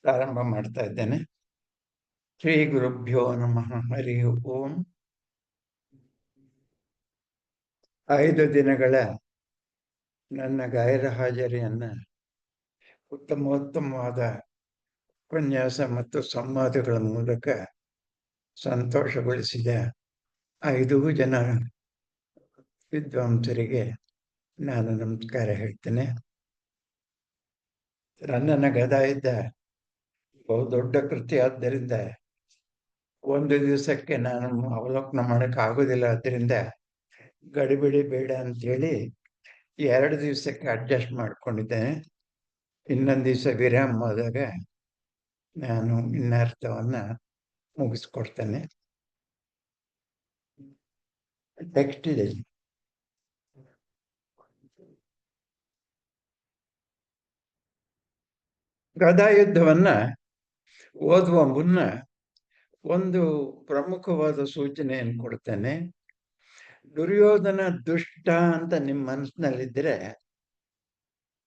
ಪ್ರಾರಂಭ ಮಾಡ್ತಾ ಇದ್ದೇನೆ. ಶ್ರೀ ಗುರುಭ್ಯೋ ನಮಃ. ಹರಿ ಓಂ. 5 ದಿನಗಳ ನನ್ನ ಗೈರು ಹಾಜರಿಯನ್ನ ಉತ್ತಮೋತ್ತಮವಾದ ಉಪನ್ಯಾಸ ಮತ್ತು ಸಂವಾದಗಳ ಮೂಲಕ ಸಂತೋಷಗೊಳಿಸಿದ 5 ಜನ ವಿದ್ವಾಂಸರಿಗೆ ನಾನು ನಮಸ್ಕಾರ ಹೇಳ್ತೇನೆ. ರನ್ನನ ಗದಾಯುದ್ಧ ಬಹುದೊಡ್ಡ ಕೃತಿ ಆದ್ದರಿಂದ ಒಂದು ದಿವಸಕ್ಕೆ ನಾನು ಅವಲೋಕನ ಮಾಡಕ್ಕೆ ಆಗೋದಿಲ್ಲ. ಆದ್ದರಿಂದ ಗಡಿಬಿಡಿ ಬೇಡ ಅಂತೇಳಿ 2 ದಿವಸಕ್ಕೆ ಅಡ್ಜಸ್ಟ್ ಮಾಡ್ಕೊಂಡಿದ್ದೇನೆ. ಇನ್ನೊಂದು ದಿವಸ ವಿರಾಮ ಆದಾಗ ನಾನು ಇನ್ನರ್ಥವನ್ನ ಮುಗಿಸ್ಕೊಡ್ತೇನೆ. ಟೆಕ್ಸ್ಟ್ ಇದೆ. ಗದಾಯುದ್ಧವನ್ನ ಓದುವ ಮುನ್ನ ಒಂದು ಪ್ರಮುಖವಾದ ಸೂಚನೆಯನ್ನು ಕೊಡ್ತೇನೆ. ದುರ್ಯೋಧನ ದುಷ್ಟ ಅಂತ ನಿಮ್ಮ ಮನಸ್ಸಿನಲ್ಲಿದ್ದರೆ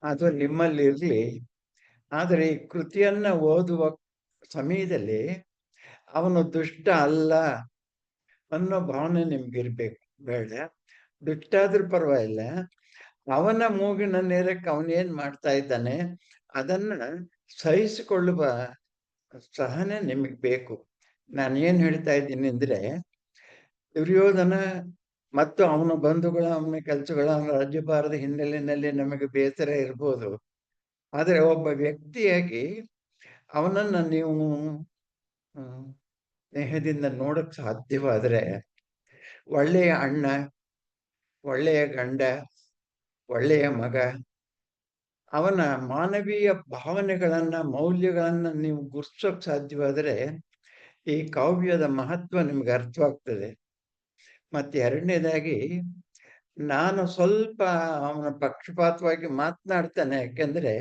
ಅದು ನಿಮ್ಮಲ್ಲಿ ಇರಲಿ. ಆದರೆ ಈ ಕೃತಿಯನ್ನ ಓದುವ ಸಮಯದಲ್ಲಿ ಅವನು ದುಷ್ಟ ಅಲ್ಲ ಅನ್ನೋ ಭಾವನೆ ನಿಮ್ಗಿರ್ಬೇಕು. ಬೇಡ, ದುಷ್ಟ ಆದ್ರೂ ಪರವಾಗಿಲ್ಲ, ಅವನ ಮೂಗಿನ ನೇರಕ್ಕೆ ಅವನೇನ್ ಮಾಡ್ತಾ ಇದ್ದಾನೆ ಅದನ್ನ ಸಹಿಸಿಕೊಳ್ಳುವ ಸಹನೆ ನಿಮಗೆ ಬೇಕು. ನಾನು ಏನ್ ಹೇಳ್ತಾ ಇದ್ದೀನಿ ಅಂದ್ರೆ, ದುರ್ಯೋಧನ ಮತ್ತು ಅವನ ಬಂಧುಗಳ, ಅವನ ಕೆಲಸಗಳ, ಅವನ ರಾಜ್ಯಭಾರದ ಹಿನ್ನೆಲೆಯಲ್ಲಿ ನಮಗೆ ಬೇಸರ ಇರ್ಬೋದು. ಆದರೆ ಒಬ್ಬ ವ್ಯಕ್ತಿಯಾಗಿ ಅವನನ್ನ ನೀವು ಸ್ನೇಹದಿಂದ ನೋಡಕ್ ಸಾಧ್ಯವಾದರೆ, ಒಳ್ಳೆಯ ಅಣ್ಣ, ಒಳ್ಳೆಯ ಗಂಡ, ಒಳ್ಳೆಯ ಮಗ, ಅವನ ಮಾನವೀಯ ಭಾವನೆಗಳನ್ನ, ಮೌಲ್ಯಗಳನ್ನ ನೀವು ಗುರ್ಸೋಕ್ ಸಾಧ್ಯವಾದರೆ ಈ ಕಾವ್ಯದ ಮಹತ್ವ ನಿಮ್ಗೆ ಅರ್ಥವಾಗ್ತದೆ. ಮತ್ತೆ ಎರಡನೇದಾಗಿ, ನಾನು ಸ್ವಲ್ಪ ಅವನ ಪಕ್ಷಪಾತವಾಗಿ ಮಾತನಾಡ್ತಾನೆ. ಯಾಕೆಂದ್ರೆ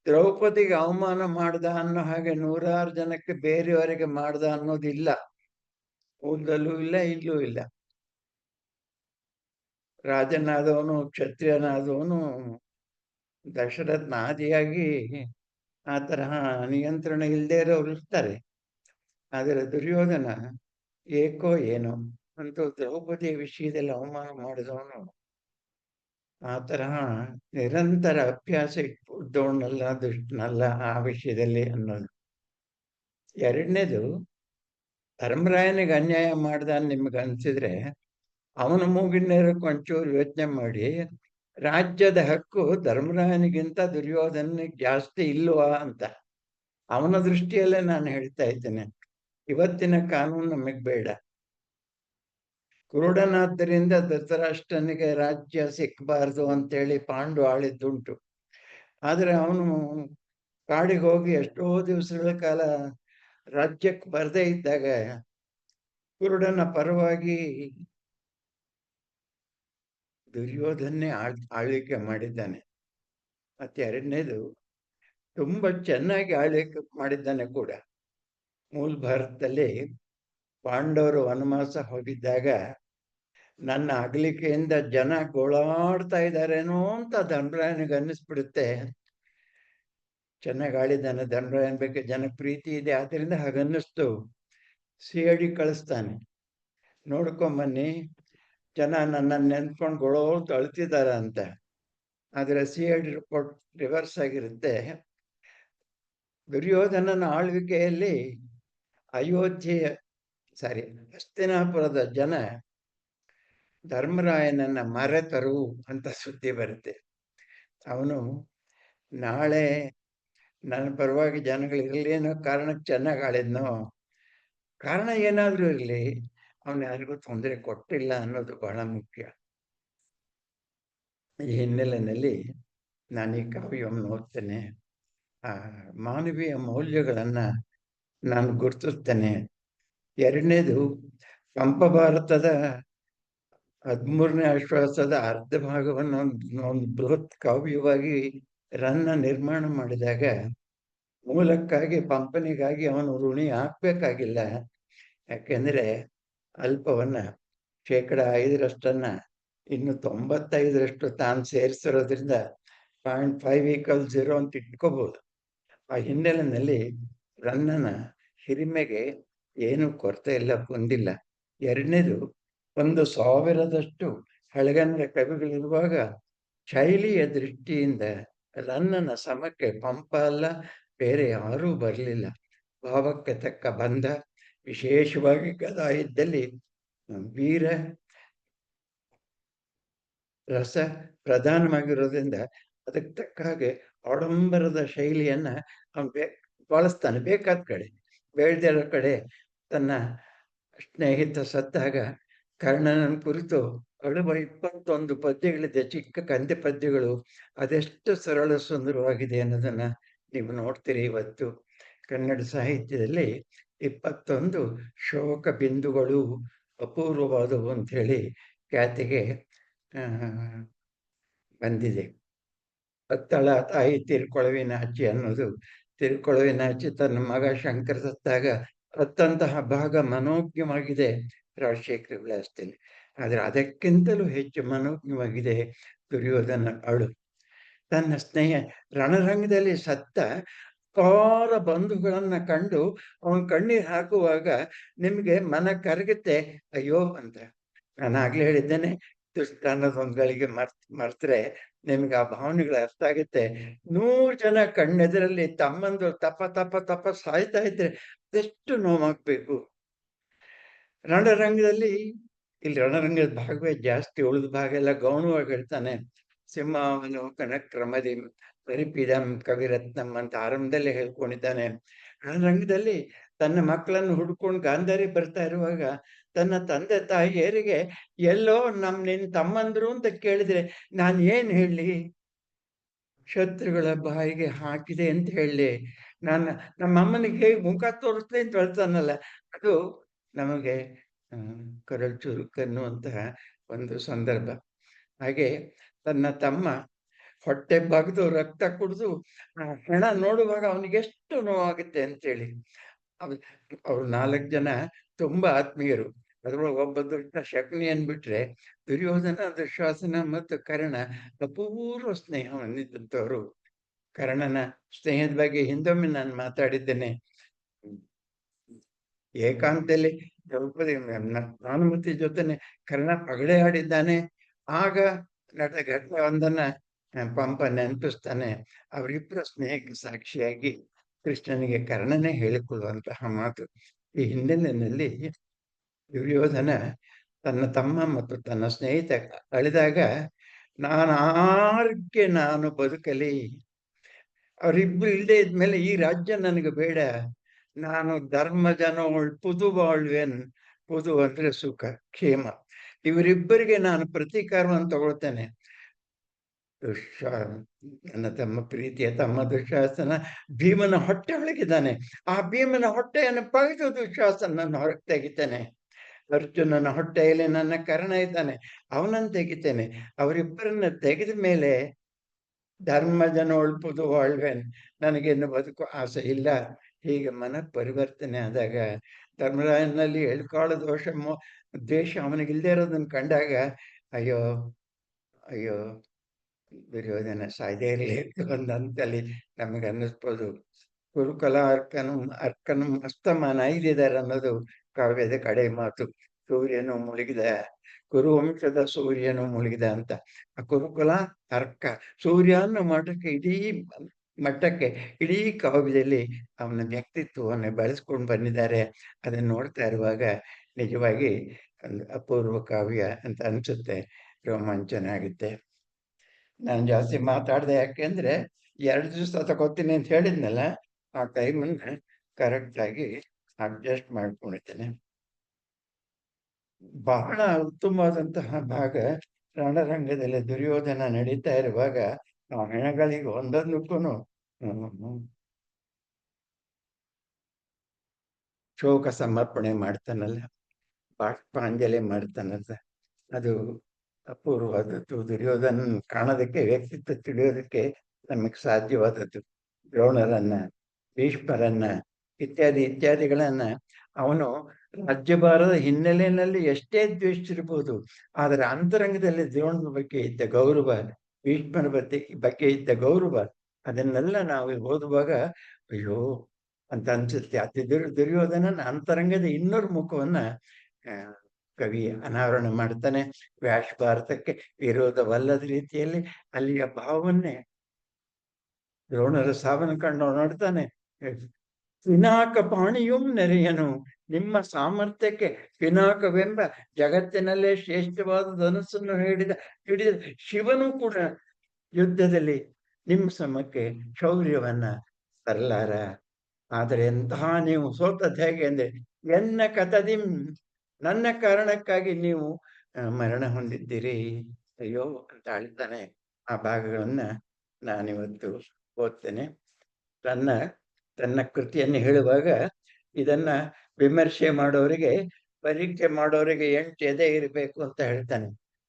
ದ್ರೌಪದಿಗೆ ಅವಮಾನ ಮಾಡ್ದ ಅನ್ನೋ ಹಾಗೆ 100 ಜನಕ್ಕೆ ಬೇರೆಯವರಿಗೆ ಮಾಡ್ದ ಅನ್ನೋದಿಲ್ಲ. ಊರಲ್ಲೂ ಇಲ್ಲ, ಇಲ್ಲೂ ಇಲ್ಲ. ರಾಜನಾದವನು, ಕ್ಷತ್ರಿಯನಾದವನು ದಶರಥನ ಆದಿಯಾಗಿ ಆ ತರಹ ನಿಯಂತ್ರಣ ಇಲ್ಲದೆ ಇರೋರು ಇರ್ತಾರೆ. ಆದರೆ ದುರ್ಯೋಧನ ಏಕೋ ಏನೋ ಅಂತೂ ದ್ರೌಪದಿಯ ವಿಷಯದಲ್ಲಿ ಅವಮಾನ ಮಾಡಿದವನು ಆ ತರಹ ನಿರಂತರ ಅಭ್ಯಾಸ ಇಟ್ಬಿದ್ದವನಲ್ಲ, ದುಷ್ಟನಲ್ಲ ಆ ವಿಷಯದಲ್ಲಿ ಅನ್ನೋದು. ಎರಡನೇದು, ಧರ್ಮರಾಯನಿಗೆ ಅನ್ಯಾಯ ಮಾಡ್ದ ನಿಮ್ಗೆ ಅನ್ಸಿದ್ರೆ ಅವನ ಮೂಗಿನ ನೇರಕ್ಕೆ ಒಂಚೂರು ಯೋಚನೆ ಮಾಡಿ, ರಾಜ್ಯದ ಹಕ್ಕು ಧರ್ಮರಾಯನಿಗಿಂತ ದುರ್ಯೋಧನಿಗೆ ಜಾಸ್ತಿ ಇಲ್ವಾ ಅಂತ ಅವನ ದೃಷ್ಟಿಯಲ್ಲೇ ನಾನು ಹೇಳ್ತಾ ಇದ್ದೇನೆ. ಇವತ್ತಿನ ಕಾನೂನು ನಮಗೆ ಬೇಡ. ಕುರುಡನಾದ್ದರಿಂದ ಧೃತರಾಷ್ಟ್ರನಿಗೆ ರಾಜ್ಯ ಸಿಕ್ಕಬಾರ್ದು ಅಂತೇಳಿ ಪಾಂಡು ಆಳಿದ್ದುಂಟು. ಆದರೆ ಅವನು ಕಾಡಿಗೆ ಹೋಗಿ ಎಷ್ಟೋ ದಿವಸಗಳ ಕಾಲ ರಾಜ್ಯಕ್ಕೆ ಬರದೇ ಇದ್ದಾಗ ಕುರುಡನ ಪರವಾಗಿ ದುರ್ಯೋಧನೆ ಆಳ್ವಿಕೆ ಮಾಡಿದ್ದಾನೆ. ಮತ್ತೆ ಎರಡನೇದು, ತುಂಬಾ ಚೆನ್ನಾಗಿ ಆಳ್ವಿಕೆ ಮಾಡಿದ್ದಾನೆ ಕೂಡ. ಮೂಲ ಭಾರತದಲ್ಲಿ ಪಾಂಡವರು ವನವಾಸ ಹೋಗಿದ್ದಾಗ ನನ್ನ ಅಗಲಿಕೆಯಿಂದ ಜನ ಗೋಳಾಡ್ತಾ ಇದ್ದಾರೇನೋ ಅಂತ ಧರ್ಮರಾಯನಿಗೆ ಅನ್ನಿಸ್ಬಿಡುತ್ತೆ. ಚೆನ್ನಾಗಿ ಆಳಿದ್ದಾನೆ, ಧರ್ಮರಾಯನ ಬಗ್ಗೆ ಜನಕ್ಕೆ ಪ್ರೀತಿ ಇದೆ, ಆದ್ರಿಂದ ಹಾಗನ್ನಿಸ್ತು. ಸಿಐಡಿ ಕಳಿಸ್ತಾನೆ, ನೋಡ್ಕೊಂಬನ್ನಿ, ಜನ ನನ್ನನ್ನು ನೆನ್ಸ್ಕೊಂಡು ಗೊಳೋದು ಅಳ್ತಿದಾರ ಅಂತ. ಆದರೆ ಸಿಐಡಿ ರಿಪೋರ್ಟ್ ರಿವರ್ಸ್ ಆಗಿರುತ್ತೆ. ದುರ್ಯೋಧನನ ಆಳ್ವಿಕೆಯಲ್ಲಿ ಹಸ್ತಿನಾಪುರದ ಜನ ಧರ್ಮರಾಯನನ್ನ ಮರೆತರು ಅಂತ ಸುದ್ದಿ ಬರುತ್ತೆ. ಅವನು ನಾಳೆ ನನ್ನ ಪರವಾಗಿ ಜನಗಳಿರಲಿ ಅನ್ನೋ ಕಾರಣಕ್ಕೆ ಚೆನ್ನಾಗಿ ಆಳಿದ್ನೋ, ಕಾರಣ ಏನಾದ್ರೂ ಇರಲಿ, ಅವನು ಯಾರಿಗೂ ತೊಂದರೆ ಕೊಟ್ಟಿಲ್ಲ ಅನ್ನೋದು ಬಹಳ ಮುಖ್ಯ. ಈ ಹಿನ್ನೆಲೆಯಲ್ಲಿ ನಾನು ಈ ಕಾವ್ಯವನ್ನು ಓದ್ತೇನೆ. ಆ ಮಾನವೀಯ ಮೌಲ್ಯಗಳನ್ನ ನಾನು ಗುರುತಿಸ್ತೇನೆ. ಎರಡನೇದು, ಪಂಪ ಭಾರತದ 13ನೇ ಆಶ್ವಾಸದ ಅರ್ಧ ಭಾಗವನ್ನು ಒಂದು ಬೃಹತ್ ಕಾವ್ಯವಾಗಿ ರನ್ನ ನಿರ್ಮಾಣ ಮಾಡಿದಾಗ ಮೂಲಕ್ಕಾಗಿ, ಪಂಪನಿಗಾಗಿ ಅವನು ಋಣಿ ಹಾಕ್ಬೇಕಾಗಿಲ್ಲ. ಯಾಕೆಂದ್ರೆ ಅಲ್ಪವನ್ನ 5% ಇನ್ನು 95% ತಾನು ಸೇರಿಸಿರೋದ್ರಿಂದ 0.5 = 0 ಅಂತ ಇಟ್ಕೋಬಹುದು. ಆ ಹಿನ್ನೆಲೆಯಲ್ಲಿ ರನ್ನನ ಹಿರಿಮೆಗೆ ಏನು ಕೊರತೆ ಇಲ್ಲ ಹೊಂದಿಲ್ಲ. ಎರಡನೇದು, 1,000ದಷ್ಟು ಹಳೆಗನ್ನಡ ಕವಿಗಳಿರುವಾಗ ಶೈಲಿಯ ದೃಷ್ಟಿಯಿಂದ ರನ್ನನ ಸಮಕ್ಕೆ ಪಂಪ ಅಲ್ಲ, ಬೇರೆ ಯಾರೂ ಬರಲಿಲ್ಲ. ಭಾವಕ್ಕೆ ತಕ್ಕ ಬಂಧ, ವಿಶೇಷವಾಗಿ ಗದಾಯುದ್ಧದಲ್ಲಿ ವೀರ ರಸ ಪ್ರಧಾನವಾಗಿರೋದ್ರಿಂದ ಅದಕ್ಕೆ ತಕ್ಕ ಹಾಗೆ ಆಡಂಬರದ ಶೈಲಿಯನ್ನ ಅವನು ಬಳಸ್ತಾನೆ ಬೇಕಾದ ಕಡೆ. ಬೇಡದೇ ಇರೋ ಕಡೆ ತನ್ನ ಸ್ನೇಹಿತ ಸತ್ತಾಗ ಕರ್ಣನನ್ನು ಕುರಿತು ಅಳುವ 21 ಪದ್ಯಗಳಿದೆ, ಚಿಕ್ಕ ಕಂದೆ ಪದ್ಯಗಳು. ಅದೆಷ್ಟು ಸರಳ ಸುಂದರವಾಗಿದೆ ಅನ್ನೋದನ್ನ ನೀವು ನೋಡ್ತೀರಿ. ಇವತ್ತು ಕನ್ನಡ ಸಾಹಿತ್ಯದಲ್ಲಿ 21 ಶೋಕ ಬಿಂದುಗಳು ಅಪೂರ್ವವಾದವು ಅಂತ ಹೇಳಿ ಖ್ಯಾತಿಗೆ ಬಂದಿದೆ. ಅತ್ತಳ ತಾಯಿ ತಿರುಕೊಳವಿನಾಚಿ ಅನ್ನೋದು, ತಿರುಕೊಳವಿನಾಚಿ ತನ್ನ ಮಗ ಶಂಕರ ಸತ್ತಾಗ ಅತ್ತಂತಹ ಭಾಗ ಮನೋಜ್ಞವಾಗಿದೆ ರಾಜಶೇಖರ ವಿಲಾಸದಲ್ಲಿ. ಆದರೆ ಅದಕ್ಕಿಂತಲೂ ಹೆಚ್ಚು ಮನೋಜ್ಞವಾಗಿದೆ ದುರ್ಯೋಧನ ಅಳು. ತನ್ನ ಸ್ನೇಹ ರಣರಂಗದಲ್ಲಿ ಸತ್ತ ಅಪಾರ ಬಂಧುಗಳನ್ನ ಕಂಡು ಅವನ ಕಣ್ಣೀರು ಹಾಕುವಾಗ ನಿಮಗೆ ಮನ ಕರಗುತ್ತೆ, ಅಯ್ಯೋ ಅಂತ. ನಾನು ಆಗ್ಲೇ ಹೇಳಿದ್ದೇನೆ, ದುಷ್ಟ ಅನ್ನೋದೊಂದು ಗಳಿಗೆ ಮರ್ತ್ರೆ ನಿಮ್ಗೆ ಆ ಭಾವನೆಗಳು ಅರ್ಥ ಆಗುತ್ತೆ. 100 ಜನ ಕಣ್ಣೆದರಲ್ಲಿ ತಮ್ಮಂದು ತಪ ತಪ ತಪ ಸಾಯ್ತಾ ಇದ್ರೆ ಅದೆಷ್ಟು ನೋವಾಗ್ಬೇಕು. ರಣರಂಗದಲ್ಲಿ ಇಲ್ಲಿ ರಣರಂಗದ ಭಾಗವೇ ಜಾಸ್ತಿ, ಉಳಿದ ಭಾಗ ಎಲ್ಲ ಗೌಣವಾಗಿ ಹೇಳ್ತಾನೆ. ಸಿಂಹಾವಲೋಕನ ಕ್ರಮದಿ ಪರಿಪಿದಂ ಕವಿರತ್ನಂ ಅಂತ ಆರಂಭದಲ್ಲೇ ಹೇಳ್ಕೊಂಡಿದ್ದಾನೆ. ರಣರಂಗದಲ್ಲಿ ತನ್ನ ಮಕ್ಕಳನ್ನು ಹುಡ್ಕೊಂಡು ಗಾಂಧಾರಿ ಬರ್ತಾ ಇರುವಾಗ ತನ್ನ ತಂದೆ ತಾಯಿಯರಿಗೆ ಎಲ್ಲೋ ನಿನ್ ತಮ್ಮಂದ್ರು ಅಂತ ಕೇಳಿದ್ರೆ ನಾನು ಏನ್ ಹೇಳಿ, ಶತ್ರುಗಳ ಬಾಯಿಗೆ ಹಾಕಿದೆ ಅಂತ ಹೇಳಿ, ನಾನು ನಮ್ಮಮ್ಮನಿಗೆ ಹೇಗೆ ಮುಖ ತೋರಿಸ್ಲಿ ಅಂತ ಹೇಳ್ತಾನಲ್ಲ, ಅದು ನಮಗೆ ಕರಳು ಚುರುಕನ್ನುವಂತಹ ಒಂದು ಸಂದರ್ಭ. ಹಾಗೆ ತನ್ನ ತಮ್ಮ ಹೊಟ್ಟೆ ಬಗ್ದು ರಕ್ತ ಕುಡಿದು ಆ ಹೆಣ ನೋಡುವಾಗ ಅವನಿಗೆ ಎಷ್ಟು ನೋವಾಗುತ್ತೆ ಅಂತೇಳಿ. ಅವ್ರು 4 ಜನ ತುಂಬಾ ಆತ್ಮೀಯರು. ಅದ್ರೊಳಗೆ ಒಬ್ಬ ದುಷ್ಟ ಶಕುನಿ ಅಂದ್ಬಿಟ್ರೆ ದುರ್ಯೋಧನ, ದುಶ್ಯಾಸನ ಮತ್ತು ಕರ್ಣ ಅಪೂರ್ವ ಸ್ನೇಹ ಹೊಂದಿದ್ದಂಥವ್ರು. ಕರ್ಣನ ಸ್ನೇಹದ ಬಗ್ಗೆ ಹಿಂದೊಮ್ಮೆ ನಾನು ಮಾತಾಡಿದ್ದೇನೆ. ಏಕಾಂತದಲ್ಲಿ ದ್ರೌಪದಿ ಭಾನುಮತಿ ಜೊತೆನೆ ಕರ್ಣ ಪಗಡೆ ಆಡಿದ್ದಾನೆ. ಆಗ ನಡೆದ ಘಟನೆ ಒಂದನ್ನ ಪಂಪ ನೆನಪಿಸ್ತಾನೆ. ಅವರಿಬ್ಬರ ಸ್ನೇಹಕ್ಕೆ ಸಾಕ್ಷಿಯಾಗಿ ಕೃಷ್ಣನಿಗೆ ಕರ್ಣನೇ ಹೇಳಿಕೊಳ್ಳುವಂತಹ ಮಾತು. ಈ ಹಿನ್ನೆಲೆಯಲ್ಲಿ ದುರ್ಯೋಧನ ತನ್ನ ತಮ್ಮ ಮತ್ತು ತನ್ನ ಸ್ನೇಹಿತ ಅಳಿದಾಗ ನಾನು ಬದುಕಲಿ, ಅವರಿಬ್ರು ಇಲ್ಲದೆ ಇದ್ಮೇಲೆ ಈ ರಾಜ್ಯ ನನಗೆ ಬೇಡ, ನಾನು ಧರ್ಮ ಜನೋಳ್ ಪುದು ಬಾಳ್ವೇನ್, ಪುದು ಅಂದ್ರೆ ಸುಖ ಕ್ಷೇಮ, ಇವರಿಬ್ಬರಿಗೆ ನಾನು ಪ್ರತೀಕಾರವನ್ನು ತಗೊಳ್ತೇನೆ. ನನ್ನ ತಮ್ಮ ಪ್ರೀತಿಯ ತಮ್ಮ ದುಶ್ಯಾಸನ ಭೀಮನ ಹೊಟ್ಟೆ ಒಳಗಿದ್ದಾನೆ. ಆ ಭೀಮನ ಹೊಟ್ಟೆಯನ್ನು ಪಗೆದು ದುಶ್ಯಾಸನನ್ನು ಹೊರಗೆ ತೆಗಿತೇನೆ. ಅರ್ಜುನನ ಹೊಟ್ಟೆಯಲ್ಲಿ ನನ್ನ ಕರ್ಣ ಇದ್ದಾನೆ, ಅವನನ್ನು ತೆಗಿತೇನೆ. ಅವರಿಬ್ಬರನ್ನ ತೆಗೆದ ಮೇಲೆ ಧರ್ಮ ಜನ ಒಳ್ಪುದು ವಾಳ್ವೇನ್, ನನಗಿನ್ನು ಬದುಕು ಆಸೆ ಇಲ್ಲ. ಹೀಗೆ ಮನ ಪರಿವರ್ತನೆ ಆದಾಗ ಧರ್ಮರಾಯನಲ್ಲಿ ಎಳ್ಕಾಳ ದ್ವೇಷ ಅವನಿಗಿಲ್ದೇ ಇರೋದನ್ನ ಕಂಡಾಗ ಅಯ್ಯೋ ಅಯ್ಯೋ ದುರ್ಯೋಧನ ಸಾಯ್ದೇ ಇರಲಿ ಒಂದು ಹಂತಲ್ಲಿ ನಮಗೆ ಅನ್ನಿಸ್ಬೋದು. ಕುರುಕುಲ ಅರ್ಕನು ಅಸ್ತಮಾನ ಐದಿದ್ದಾರೆ ಅನ್ನೋದು ಕಾವ್ಯದ ಕಡೆ ಮಾತು. ಸೂರ್ಯನು ಮುಳುಗಿದ, ಕುರುವಂಶದ ಸೂರ್ಯನು ಮುಳುಗಿದ ಅಂತ. ಆ ಕುರುಕುಲ ಅರ್ಕ ಸೂರ್ಯ ಅನ್ನೋ ಮಟ್ಟಕ್ಕೆ ಇಡೀ ಕಾವ್ಯದಲ್ಲಿ ಅವನ ವ್ಯಕ್ತಿತ್ವವನ್ನು ಬೆಳೆಸ್ಕೊಂಡು ಬಂದಿದ್ದಾರೆ. ಅದನ್ನು ನೋಡ್ತಾ ಇರುವಾಗ ನಿಜವಾಗಿ ಒಂದು ಅಪೂರ್ವ ಕಾವ್ಯ ಅಂತ ಅನ್ಸುತ್ತೆ, ರೋಮಾಂಚನ ಆಗುತ್ತೆ. ನಾನು ಜಾಸ್ತಿ ಮಾತಾಡ್ದೆ ಯಾಕೆಂದ್ರೆ 2 ದಿವಸ ತಗೋತೀನಿ ಅಂತ ಹೇಳಿದ್ನಲ್ಲ, ಆ ಟೈಮನ್ನ ಕರೆಕ್ಟಾಗಿ ಅಡ್ಜಸ್ಟ್ ಮಾಡ್ಕೊಂಡಿದ್ದೇನೆ. ಬಹಳ ಉತ್ತಮವಾದಂತಹ ಭಾಗ ರಣರಂಗದಲ್ಲಿ ದುರ್ಯೋಧನ ನಡೀತಾ ಇರುವಾಗ ಆ ಹೆಣಗಳಿಗೆ ಒಂದೊಂದಕ್ಕೂ ಶೋಕ ಸಮರ್ಪಣೆ ಮಾಡ್ತಾನಲ್ಲ, ಬಾಷ್ಪಾಂಜಲಿ ಮಾಡ್ತಾನಲ್ಲ, ಅದು ಅಪೂರ್ವವಾದದ್ದು. ದುರ್ಯೋಧನ ಕಾಣೋದಕ್ಕೆ, ವ್ಯಕ್ತಿತ್ವ ತಿಳಿಯೋದಕ್ಕೆ ನಮಗೆ ಸಾಧ್ಯವಾದದ್ದು. ದ್ರೋಣರನ್ನ, ಭೀಷ್ಮರನ್ನ ಇತ್ಯಾದಿಗಳನ್ನ ಅವನು ರಾಜ್ಯಭಾರದ ಹಿನ್ನೆಲೆಯಲ್ಲಿ ಎಷ್ಟೇ ದ್ವೇಷಿಸಿರ್ಬೋದು, ಆದರೆ ಅಂತರಂಗದಲ್ಲಿ ದ್ರೋಣರ ಬಗ್ಗೆ ಇದ್ದ ಗೌರವ, ಭೀಷ್ಮರ ಬಗ್ಗೆ ಇದ್ದ ಗೌರವ, ಅದನ್ನೆಲ್ಲ ನಾವು ಓದುವಾಗ ಅಯ್ಯೋ ಅಂತ ಅನ್ಸುತ್ತೆ. ಅತಿ ದುರ್ಯೋಧನನ ಅಂತರಂಗದ ಇನ್ನೊಂದು ಮುಖವನ್ನ ಆ, ಕವಿ ಅನಾವರಣ ಮಾಡ್ತಾನೆ. ವ್ಯಾಸ ಭಾರತಕ್ಕೆ ವಿರೋಧವಲ್ಲದ ರೀತಿಯಲ್ಲಿ ಅಲ್ಲಿಯ ಭಾವವನ್ನೇ ದ್ರೋಣರ ಸಾವನ್ನು ಕಂಡು ನೋಡ್ತಾನೆ. ಪಿನಾಕ ಪಾಣಿಯುಂ ನೆರೆಯನು, ನಿಮ್ಮ ಸಾಮರ್ಥ್ಯಕ್ಕೆ ಪಿನಾಕವೆಂಬ ಜಗತ್ತಿನಲ್ಲೇ ಶ್ರೇಷ್ಠವಾದ ಧನಸ್ಸನ್ನು ಹಿಡಿದ ಶಿವನು ಕೂಡ ಯುದ್ಧದಲ್ಲಿ ನಿಮ್ಮ ಸಮಕ್ಕೆ ಶೌರ್ಯವನ್ನ ತರಲಾರ. ಆದರೆ ಎಂತಹ ನೀವು ಸೋತದ್ದು ಹೇಗೆ ಅಂದ್ರೆ, ಎನ್ನ ಕಥದಿಂ, ನನ್ನ ಕಾರಣಕ್ಕಾಗಿ ನೀವು ಮರಣ ಹೊಂದಿದ್ದೀರಿ. ಅಯ್ಯೋ ಅಂತ ಹೇಳ್ತಾನೆ. ಆ ಭಾಗಗಳನ್ನ ನಾನಿವತ್ತು ಓದ್ತೇನೆ. ತನ್ನ ತನ್ನ ಕೃತಿಯನ್ನು ಹೇಳುವಾಗ ಇದನ್ನ ವಿಮರ್ಶೆ ಮಾಡೋರಿಗೆ, ಪರೀಕ್ಷೆ ಮಾಡೋರಿಗೆ 8 ಎದೆ ಇರಬೇಕು ಅಂತ ಹೇಳ್ತಾನೆ.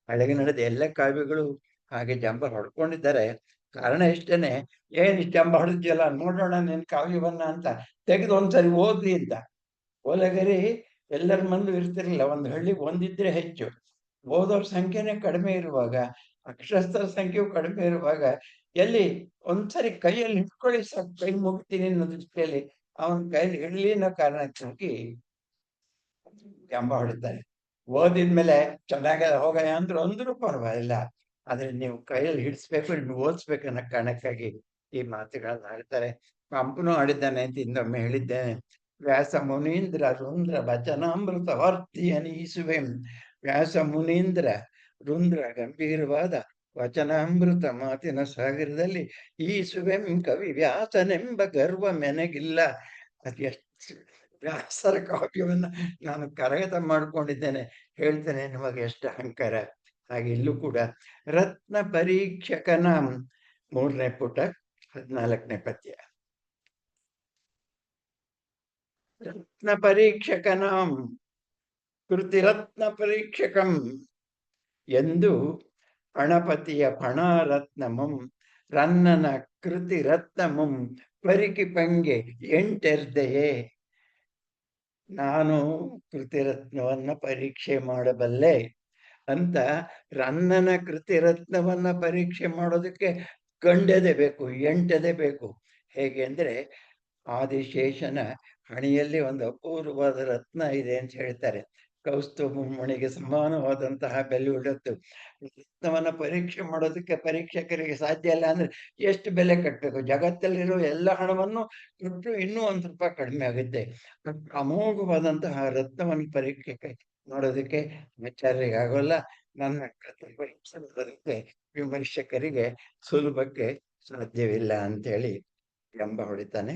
ಹಳೆಗೆ ನಡೆದ ಎಲ್ಲ ಕಾವ್ಯಗಳು ಹಾಗೆ ಜಂಬ ಹೊಡ್ಕೊಂಡಿದ್ದಾರೆ. ಕಾರಣ ಇಷ್ಟೇನೆ, ಏನ್ ಇಷ್ಟು ಜಂಬ ಹೊಡೆದ್ಯಲ್ಲ, ನೋಡೋಣ ನಿನ್ ಕಾವ್ಯವನ್ನ ಅಂತ ತೆಗೆದು ಒಂದ್ಸರಿ ಓದ್ಲಿ ಅಂತ. ಓಲಗರಿ ಎಲ್ಲರ ಮಂದು ಇರ್ತಿರ್ಲಿಲ್ಲ, ಒಂದು ಹಳ್ಳಿಗೆ ಒಂದಿದ್ರೆ ಹೆಚ್ಚು. ಓದೋರ್ ಸಂಖ್ಯೆನೇ ಕಡಿಮೆ ಇರುವಾಗ, ಅಕ್ಷರಸ್ಥರ ಸಂಖ್ಯೆಯು ಕಡಿಮೆ ಇರುವಾಗ, ಎಲ್ಲಿ ಒಂದ್ಸರಿ ಕೈಯಲ್ಲಿ ಹಿಡ್ಕೊಳ್ಳಿ ಸಾಕು, ಕೈ ಮುಗ್ತೀನಿ ಅನ್ನೋ ದೃಷ್ಟಿಯಲ್ಲಿ ಅವನ ಕೈಯಲ್ಲಿ ಹಿಡ್ಲಿ ಅನ್ನೋ ಕಾರಣಕ್ಕಾಗಿ ಜಂಬ ಹೊಡಿತಾರೆ. ಓದಿದ್ಮೇಲೆ ಚೆನ್ನಾಗ ಹೋಗಯ್ಯ ಅಂದ್ರೂ ಪರವಾಗಿಲ್ಲ, ಆದ್ರೆ ನೀವು ಕೈಯಲ್ಲಿ ಹಿಡಿಸ್ಬೇಕು, ನೀವು ಓದಿಸ್ಬೇಕು ಅನ್ನೋ ಕಾರಣಕ್ಕಾಗಿ ಈ ಮಾತುಗಳನ್ನ ಆಡ್ತಾರೆ. ಪಂಪನು ಆಡಿದ್ದಾನೆ ಅಂತ ಇನ್ನೊಮ್ಮೆ ಹೇಳಿದ್ದೇನೆ. ವ್ಯಾಸ ಮುನೀಂದ್ರ ರುಂದ್ರ ವಚನಾಮೃತ ವರ್ತಿಯನೀಸುವೆ. ವ್ಯಾಸ ಮುನೀಂದ್ರ ರುಂದ್ರ ಗಂಭೀರವಾದ ವಚನಾಮೃತ ಮಾತಿನ ಸಾಗರದಲ್ಲಿ ಈಸುವೆಂ ಕವಿ ವ್ಯಾಸನೆಂಬ ಗರ್ವ ಮೆನಗಿಲ್ಲ. ಅದೆಷ್ಟು ವ್ಯಾಸರ ಕಾವ್ಯವನ್ನ ನಾನು ಕರಗತ ಮಾಡ್ಕೊಂಡಿದ್ದೇನೆ, ಹೇಳ್ತೇನೆ ನಿಮಗೆ ಎಷ್ಟು ಅಹಂಕಾರ. ಹಾಗೆ ಇಲ್ಲೂ ಕೂಡ ರತ್ನ ಪರೀಕ್ಷಕನ 3ನೇ ಪುಟ 14ನೇ ಪದ್ಯ. ರತ್ನ ಪರೀಕ್ಷಕನಾಂ ಕೃತಿರತ್ನ ಪರೀಕ್ಷಕಂ ಎಂದು ಪಣಪತಿಯ ಫಣಾರತ್ನಮಂ ರನ್ನನ ಕೃತಿ ರತ್ನಮಂ ಪರಿಕಿ ಪಂಗೆ ಎಂಟೆರ್ದೆಯೇ. ನಾನು ಕೃತಿರತ್ನವನ್ನ ಪರೀಕ್ಷೆ ಮಾಡಬಲ್ಲೆ ಅಂತ ರನ್ನನ ಕೃತಿರತ್ನವನ್ನ ಪರೀಕ್ಷೆ ಮಾಡೋದಕ್ಕೆ ಗಂಡೆದೆ ಬೇಕು, ಎಂಟದೆ ಬೇಕು. ಹೇಗೆ ಅಂದ್ರೆ, ಆದಿಶೇಷನ ಹಣೆಯಲ್ಲಿ ಒಂದು ಅಪೂರ್ವವಾದ ರತ್ನ ಇದೆ ಅಂತ ಹೇಳ್ತಾರೆ. ಕೌಸ್ತುಭ ಮಣಿಗೆ ಸಮಾನವಾದಂತಹ ಬೆಲೆ ಉಳ್ಳದ್ದು. ರತ್ನವನ್ನ ಪರೀಕ್ಷೆ ಮಾಡೋದಕ್ಕೆ ಪರೀಕ್ಷಕರಿಗೆ ಸಾಧ್ಯ ಇಲ್ಲ ಅಂದ್ರೆ ಎಷ್ಟು ಬೆಲೆ ಕಟ್ಟಬೇಕು? ಜಗತ್ತಲ್ಲಿರೋ ಎಲ್ಲ ಹಣವನ್ನು ಕೊಟ್ಟು ಇನ್ನೂ ₹1 ಕಡಿಮೆ ಆಗುತ್ತೆ. ಅಮೋಘವಾದಂತಹ ರತ್ನವನ್ನು ಪರೀಕ್ಷೆ ಮಾಡೋದಕ್ಕೆ ಆಚಾರ್ಯರಿಗೆ ಆಗೋಲ್ಲ. ನನ್ನ ಕೃತಿ ಪರೀಕ್ಷೆ ಮಾಡೋದಕ್ಕೆ ವಿಮರ್ಶಕರಿಗೆ ಸುಲಭಕ್ಕೆ ಸಾಧ್ಯವಿಲ್ಲ ಅಂತೇಳಿ ಎಂಬ ಹೊಡಿತಾನೆ.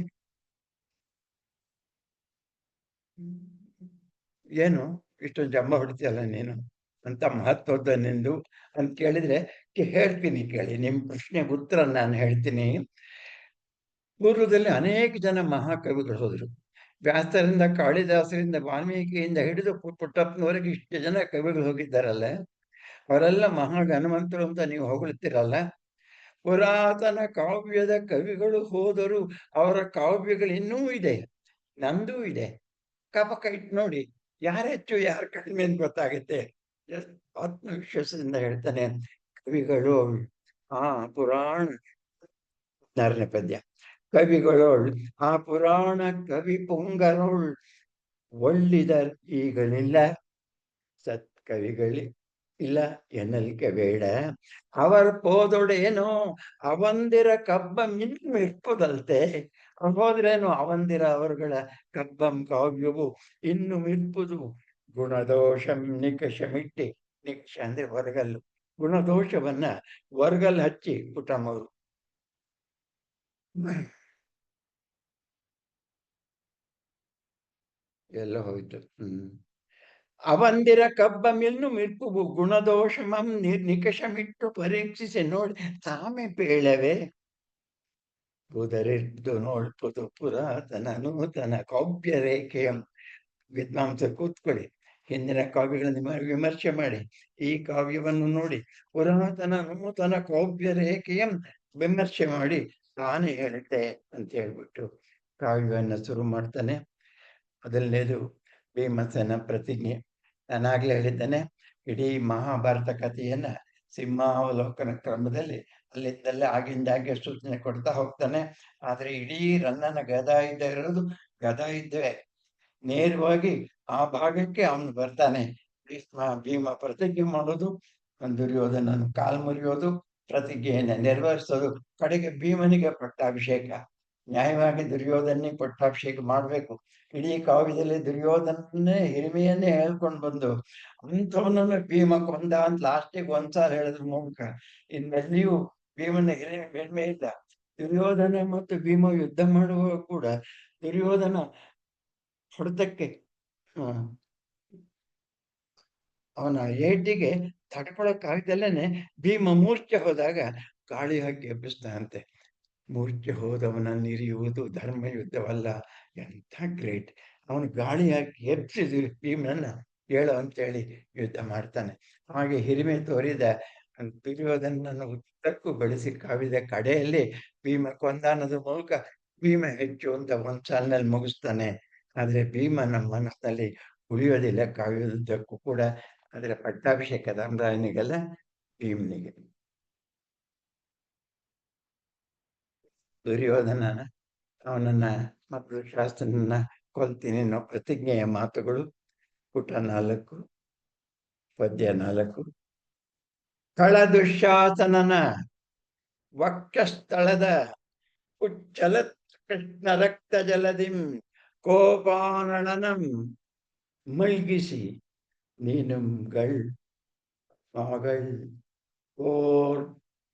ಏನು ಇಷ್ಟೊಂದು ಜಂಬ ಹೊಡಿತೀಯಲ್ಲ ನೀನು ಅಂತ, ಮಹತ್ವದ ನಿಂದು ಅಂತ ಕೇಳಿದ್ರೆ ಹೇಳ್ತೀನಿ ಕೇಳಿ. ನಿಮ್ಮ ಪ್ರಶ್ನೆಗೆ ಉತ್ತರ ನಾನು ಹೇಳ್ತೀನಿ. ಪೂರ್ವದಲ್ಲಿ ಅನೇಕ ಜನ ಮಹಾಕವಿಗಳು ಹೋದರು. ವ್ಯಾಸರಿಂದ, ಕಾಳಿದಾಸರಿಂದ, ವಾಲ್ಮೀಕಿಯಿಂದ ಹಿಡಿದು ಪುಟ್ಟಪ್ಪನವರೆಗೆ ಇಷ್ಟು ಜನ ಕವಿಗಳು ಹೋಗಿದ್ದಾರಲ್ಲ, ಅವರೆಲ್ಲ ಮಹಾ ಹನುಮಂತರು ಅಂತ ನೀವು ಹೊಗಳ್ತೀರಲ್ಲ. ಪುರಾತನ ಕಾವ್ಯದ ಕವಿಗಳು ಹೋದರು, ಅವರ ಕಾವ್ಯಗಳು ಇನ್ನೂ ಇದೆ, ನಂದೂ ಇದೆ. ಕಪಕ ಇಟ್ಟು ನೋಡಿ, ಯಾರು ಹೆಚ್ಚು ಯಾರು ಕಡಿಮೆ ಅಂತ ಗೊತ್ತಾಗುತ್ತೆ. ಆತ್ಮವಿಶ್ವಾಸದಿಂದ ಹೇಳ್ತಾನೆ. ಕವಿಗಳು ಆ ಪುರಾಣ 16ನೇ ಪದ್ಯ. ಕವಿಗಳೋಳ್ ಆ ಪುರಾಣ ಕವಿ ಪುಂಗರೋಳ್ ಒಳ್ಳಿದರ್ ಈಗಳಿಲ್ಲ. ಸತ್ ಕವಿಗಳು ಇಲ್ಲ ಎನ್ನಲಿಕ್ಕೆ ಬೇಡ. ಅವರ್ ಪೋದೊಡೇನೋ ಅವಂದಿರ ಕಬ್ಬಂ ಇನ್ನು ಇರ್ಪುದಲ್ತೆ. ಹೋದ್ರೇನು ಅವಂದಿರ ಅವರುಗಳ ಕಬ್ಬಂ ಕಾವ್ಯವು ಇನ್ನು ಇರ್ಪುದು. ಗುಣದೋಷಂ ನಿಕಷಮಿಟ್ಟಿ, ನಿಕಷ ಅಂದ್ರೆ ಹೊರಗಲ್ಲು, ಗುಣದೋಷವನ್ನ ಹೊರಗಲ್ಲು ಹಚ್ಚಿ ಪುಟಮರು. ಎಲ್ಲ ಹೋಯ್ತು. ಅವಂದಿರ ಕಬ್ಬಮಿನ್ನು ಮಿರ್ಪುವು ಗುಣದೋಷಮಂ ನಿಕಷಮಿಟ್ಟು ಪರೀಕ್ಷಿಸಿ ನೋಡಿ ತಾಮೆ ಪೇಳವೆ. ಬುಧರಿದ್ದು ನೋಡ್ಪುದು ಪುರಾತನ ನೂತನ ಕಾವ್ಯ ರೇಖೆಯಂ. ವಿದ್ವಾಂಸರು ಕೂತ್ಕೊಳ್ಳಿ, ಹಿಂದಿನ ಕಾವ್ಯಗಳನ್ನು ವಿಮರ್ಶೆ ಮಾಡಿ, ಈ ಕಾವ್ಯವನ್ನು ನೋಡಿ ಪುರಾತನ ನೂತನ ಕಾವ್ಯ ರೇಖೆಯಂ ವಿಮರ್ಶೆ ಮಾಡಿ ತಾನೇ ಹೇಳಿದ್ದೆ ಅಂತ ಹೇಳ್ಬಿಟ್ಟು ಕಾವ್ಯವನ್ನು ಶುರು ಮಾಡ್ತಾನೆ. ಮೊದಲನೇದು ಭೀಮಸೇನ ಪ್ರತಿಜ್ಞೆ. ನಾನಾಗ್ಲೇ ಹೇಳಿದ್ದೇನೆ, ಇಡೀ ಮಹಾಭಾರತ ಕಥೆಯನ್ನ ಸಿಂಹಾವಲೋಕನ ಕ್ರಮದಲ್ಲಿ ಅಲ್ಲಿದ್ದಲ್ಲೇ ಆಗಿಂದಾಗೆ ಸೂಚನೆ ಕೊಡ್ತಾ ಹೋಗ್ತಾನೆ. ಆದ್ರೆ ಇಡೀ ರನ್ನನ ಗದಾ ಯುದ್ಧ ಇರೋದು ಗದಾ ಯುದ್ಧವೇ. ನೇರವಾಗಿ ಆ ಭಾಗಕ್ಕೆ ಅವನು ಬರ್ತಾನೆ. ಭೀಮ ಪ್ರತಿಜ್ಞೆ ಮಾಡೋದು, ದುರ್ಯೋಧನನ ಕಾಲ್ ಮುರಿಯೋದು, ಪ್ರತಿಜ್ಞೆಯನ್ನು ನೆರವೇರಿಸೋದು, ಕಡೆಗೆ ಭೀಮನಿಗೆ ಪಟ್ಟಾಭಿಷೇಕ. ನ್ಯಾಯವಾಗಿ ದುರ್ಯೋಧನಿಗೆ ಪಟ್ಟಾಭಿಷೇಕ ಮಾಡಬೇಕು. ಇಡೀ ಕಾವ್ಯದಲ್ಲಿ ದುರ್ಯೋಧನನ್ನೇ ಹಿರಿಮೆಯನ್ನೇ ಹೇಳ್ಕೊಂಡು ಬಂದು ಅಂಥವನನ್ನು ಭೀಮ ಕೊಂದ ಅಂತ ಲಾಸ್ಟಿಗೆ ಒಂದ್ಸಾಲ ಹೇಳಿದ್ರ ಮೂಲಕ ಇನ್ನೆಲ್ಲಿಯೂ ಭೀಮನ ಹಿರಿಮೆ ಇಲ್ಲ. ದುರ್ಯೋಧನ ಮತ್ತು ಭೀಮ ಯುದ್ಧ ಮಾಡುವಾಗ ಕೂಡ ದುರ್ಯೋಧನ ಹೊಡೆತಕ್ಕೆ ಅವನ ಏಟಿಗೆ ತಡ್ಕೊಳಕ್ಕಾಗ್ದಲೇನೆ ಭೀಮ ಮೂರ್ಛೆ ಹೋದಾಗ ಗಾಳಿ ಹಾಕಿ ಎಬ್ಬಿಸ್ತಾನಂತೆ. ಮೂರ್ಛೆ ಹೋದವನನ್ನು ಇರಿಯುವುದು ಧರ್ಮ ಯುದ್ಧವಲ್ಲ. ಎಂಥ ಗ್ರೇಟ್! ಅವನು ಗಾಳಿ ಹಾಕಿ ಎಬ್ಬಿಸಿ ಭೀಮನನ್ನ ಹೇಳು ಅಂತೇಳಿ ಯುದ್ಧ ಮಾಡ್ತಾನೆ. ಹಾಗೆ ಹಿರಿಮೆ ತೋರಿದ ದುರ್ಯೋಧನನ್ನು ಉದ್ದಕ್ಕೂ ಬೆಳೆಸಿ ಕಾವಿದ ಕಡೆಯಲ್ಲಿ ಭೀಮ ಕೊಂದ ಅನ್ನೋದ್ರ ಮೂಲಕ ಭೀಮ ಹೆಚ್ಚು ಅಂತ ಒಂದ್ ಸಾಲಿನಲ್ಲಿ ಮುಗಿಸ್ತಾನೆ. ಆದ್ರೆ ಭೀಮ ನಮ್ಮ ಮನಸ್ಸಿನಲ್ಲಿ ಉಳಿಯೋದಿಲ್ಲ ಕಾವ್ಯದುದ್ದಕ್ಕೂ ಕೂಡ. ಆದ್ರೆ ಪಟ್ಟಾಭಿಷೇಕ ಧರ್ಮರಾಯನಿಗೆಲ್ಲ ಭೀಮನಿಗೆ. ದುರ್ಯೋಧನ ಅವನನ್ನ ಮತ್ತು ಶಾಸ್ತ್ರನ ಕೊಲ್ತೀನಿ ಅನ್ನೋ ಪ್ರತಿಜ್ಞೆಯ ಮಾತುಗಳು. ಪುಟ 4, ಪದ್ಯ 4. ಕಳ ದುಶ್ಯಾಸನನ ವಕ್ಷಸ್ಥಳದ ಉಚ್ಚಲತ್ ಕೃಷ್ಣ ರಕ್ತ ಜಲದಿಂ ಕೋಪಾನಳನಂ ಮಲ್ಗಿಸಿ ನೀನುಂಗಳ್ ಮಗಳ್